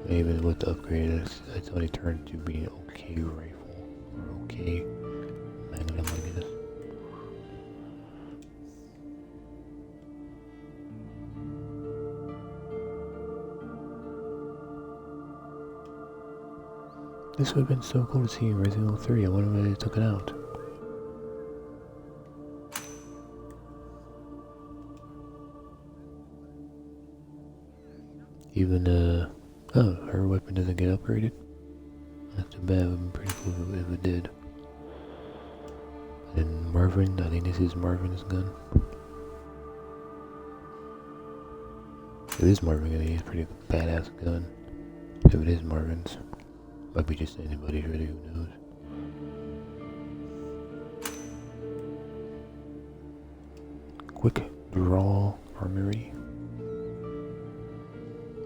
Even with the upgrade, it's only turned to be an okay rifle. Or okay magnum, I guess. This would have been so cool to see in Resident Evil 3. I wonder why they took it out. Even, oh, her weapon doesn't get upgraded? That's too bad. It would have been pretty cool if it did. And Marvin, I think this is Marvin's gun. If it is Marvin, it's a pretty badass gun. If it is Marvin's. Might be just anybody really, who knows. Quick draw armory.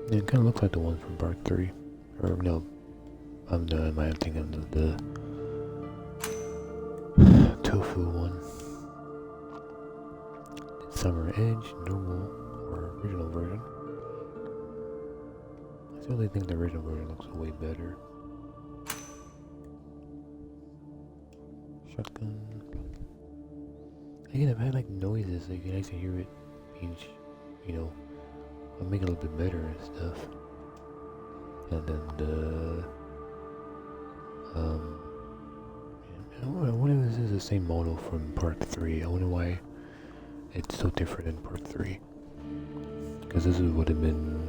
Yeah, it kind of looks like the one from part 3. Or no, I'm thinking of the tofu one. Summer Edge, normal, or original version. I still think the original version looks way better. Shotgun. Again, if I had like noises so you can actually hear it being, you know, I'll make it a little bit better and stuff. And then the, I wonder if this is the same model from part 3. I wonder why it's so different in part 3. Because this would have been,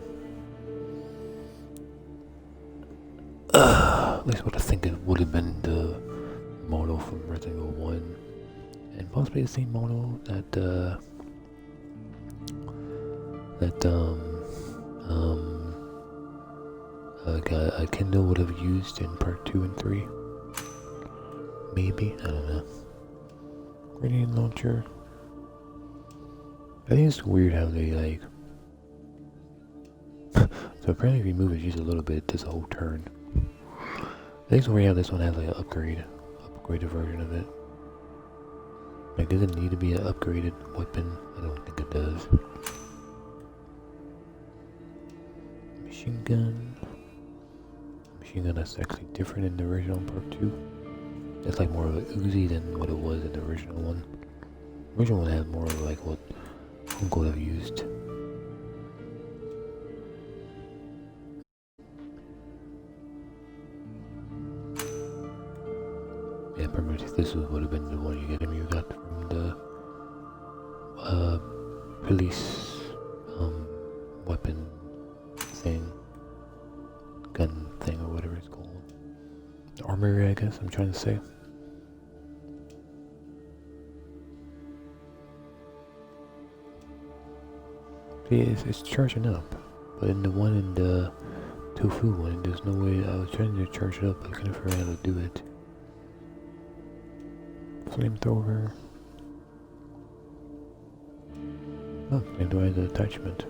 at least what I think it would have been the model from Resident Evil 1, and possibly the same model that Kendall would have used in part 2 and 3. Maybe, I don't know. Grenade launcher. I think it's weird how they like. So apparently, if you move it just a little bit, it does a whole turn. I think it's weird how this one has like an upgraded version of it. Like, does it need to be an upgraded weapon? I don't think it does. Machine gun. Machine gun that's actually different in the original part 2. It's like more of a Uzi than what it was in the original one. The original one had more of like what Uncle have used. Yeah, pretty much this would have been the one you got from the police weapon thing, gun thing, or whatever it's called. The armory, I guess I'm trying to say. See, it's charging up, but in the one in the tofu one, there's no way. I was trying to charge it up, but I couldn't figure out how to do it. Flamethrower. Oh, flamethrower has an attachment.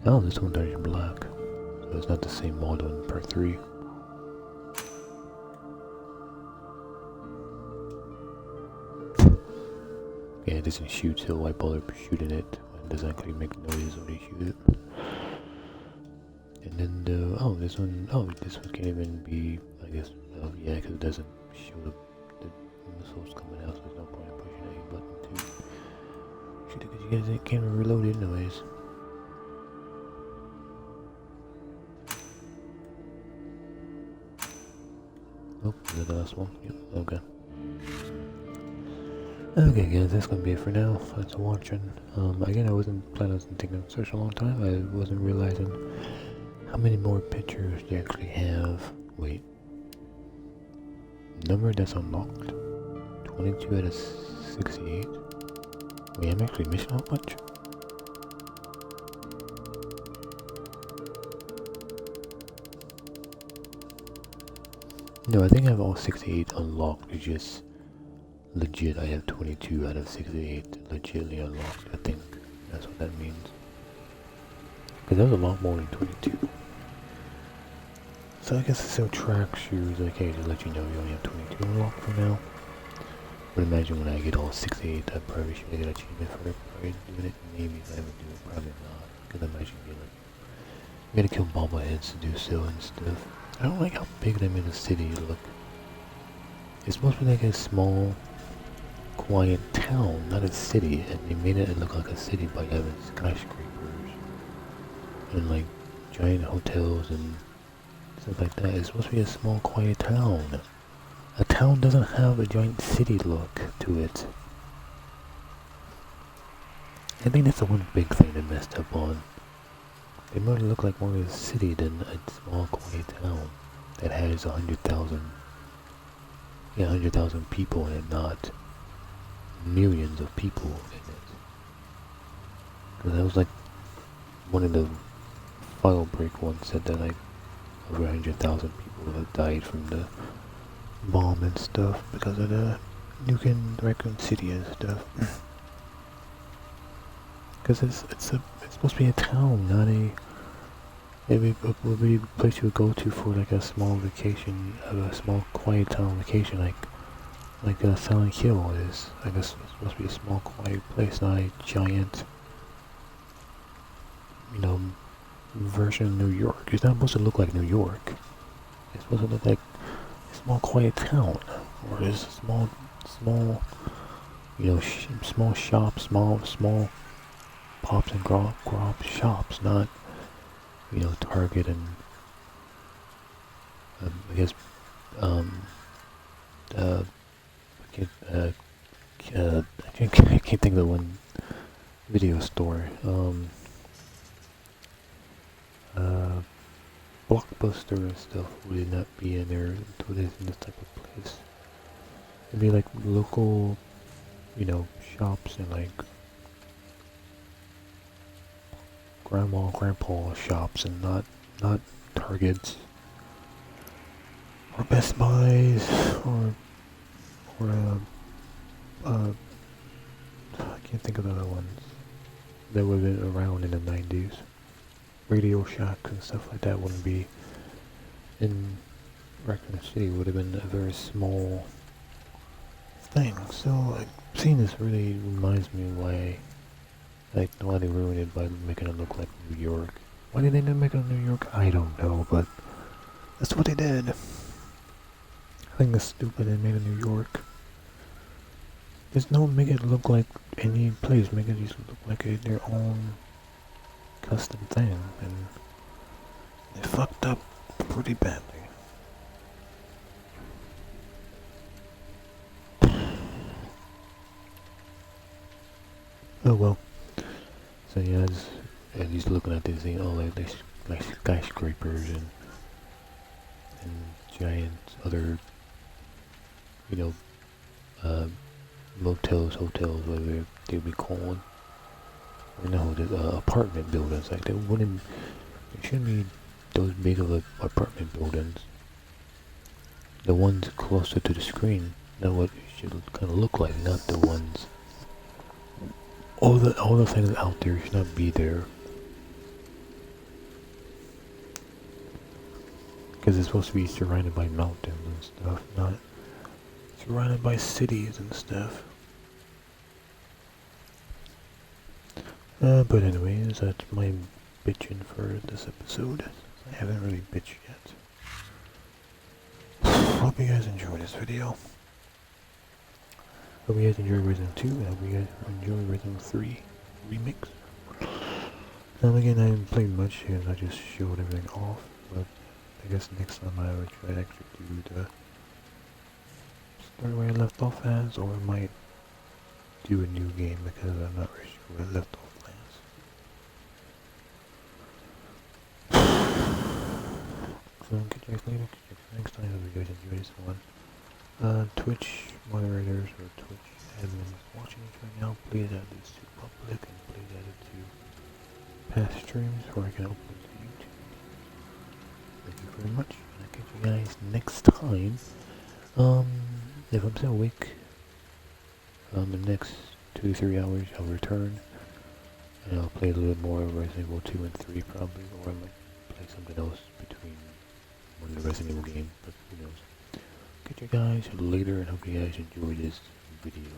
Oh, this one turns black. So it's not the same model in part 3. Yeah, it doesn't shoot, so why bother shooting it? It doesn't actually make noise when you shoot it. And then the, oh, this one can't even be, I guess, yeah, because it doesn't show the missiles coming out, so there's no point in pushing A button to shoot it, because you guys can't even reload it anyways. Oh, is that the last one? Yep, okay. Okay guys, that's gonna be it for now. Thanks for watching. Again, I wasn't planning on taking such a long time. I wasn't realizing how many more pictures they actually have. Wait. Number that's unlocked. 22 out of 68. Wait, I'm actually missing how much? No, I think I have all 68 unlocked. It's just legit, I have 22 out of 68 legitly unlocked. I think that's what that means. Because that was a lot more than 22. So I guess it still tracks you, like, hey, to let you know you only have 22 unlocked for now. But imagine when I get all 68, I probably should get an achievement for it. Probably doing it, maybe if I ever do it, probably not. Because I imagine you gotta kill bobbleheads to do so and stuff. I don't like how big they made the city look. It's supposed to be like a small, quiet town, not a city, and they made it look like a city by having skyscrapers and like giant hotels and stuff like that. It's supposed to be a small, quiet town. A town doesn't have a giant city look to it. I think that's the one big thing they messed up on. It might look like more of a city than a small, quiet town that has 100,000 people in it, not millions of people in it. Because that was like one of the file break ones said that like over 100,000 people have died from the bomb and stuff because of the nuking Raccoon City and stuff. Because it's supposed to be a town, not a. It would be a place you would go to for like a small vacation, a small quiet town vacation, like Silent Hill is. I guess it's supposed to be a small quiet place, not a giant, version of New York. It's not supposed to look like New York. It's supposed to look like a small quiet town, or just a small, small shops, small pops and grop shops, not, Target and, I guess, I can't think of the one video store, Blockbuster and stuff would not be in there, in this type of place. It'd be like local, shops and like grandma, grandpa shops, and not Targets or Best Buys or I can't think of the other ones that would have been around in the 90s. Radio Shacks and stuff like that wouldn't be in Raccoon City. Would have been a very small thing. So like seeing this really reminds me why why they ruined it by making it look like New York. Why did they not make it New York? I don't know, but that's what they did. I think it's stupid they made it New York. Just don't make it look like any place. Make it just look like their own custom thing, and they fucked up pretty badly. Oh well. So yeah, at least looking at this thing, like skyscrapers and giant other, motels, hotels, whatever they would be called. Or no, the apartment buildings. Like it shouldn't be those big of apartment buildings. The ones closer to the screen, that's what it should kind of look like, not the ones. All the things out there should not be there. Because it's supposed to be surrounded by mountains and stuff, not surrounded by cities and stuff. But anyways, that's my bitching for this episode. I haven't really bitched yet. Hope you guys enjoyed this video. Hope you guys enjoyed Rhythm 2, and hope you guys enjoy Rhythm 3 Remix. Again, I haven't played much because I just showed everything off, but I guess next time I will try to actually do the start where I left off as, or I might do a new game because I'm not really sure where I left off last. So catch you guys later, catch you guys next time. Hope you guys enjoy this one. Twitch moderators or Twitch admins watching this right now, please add this to public and please add it to past streams where I can upload to YouTube. Thank you very much, and I'll catch you guys next time. If I'm still awake, the next 2 to 3 hours I'll return, and I'll play a little bit more of Resident Evil 2 and 3 probably, or I might play something else between one of the Resident Evil games, but who knows. Catch you guys later, and hope you guys enjoy this video.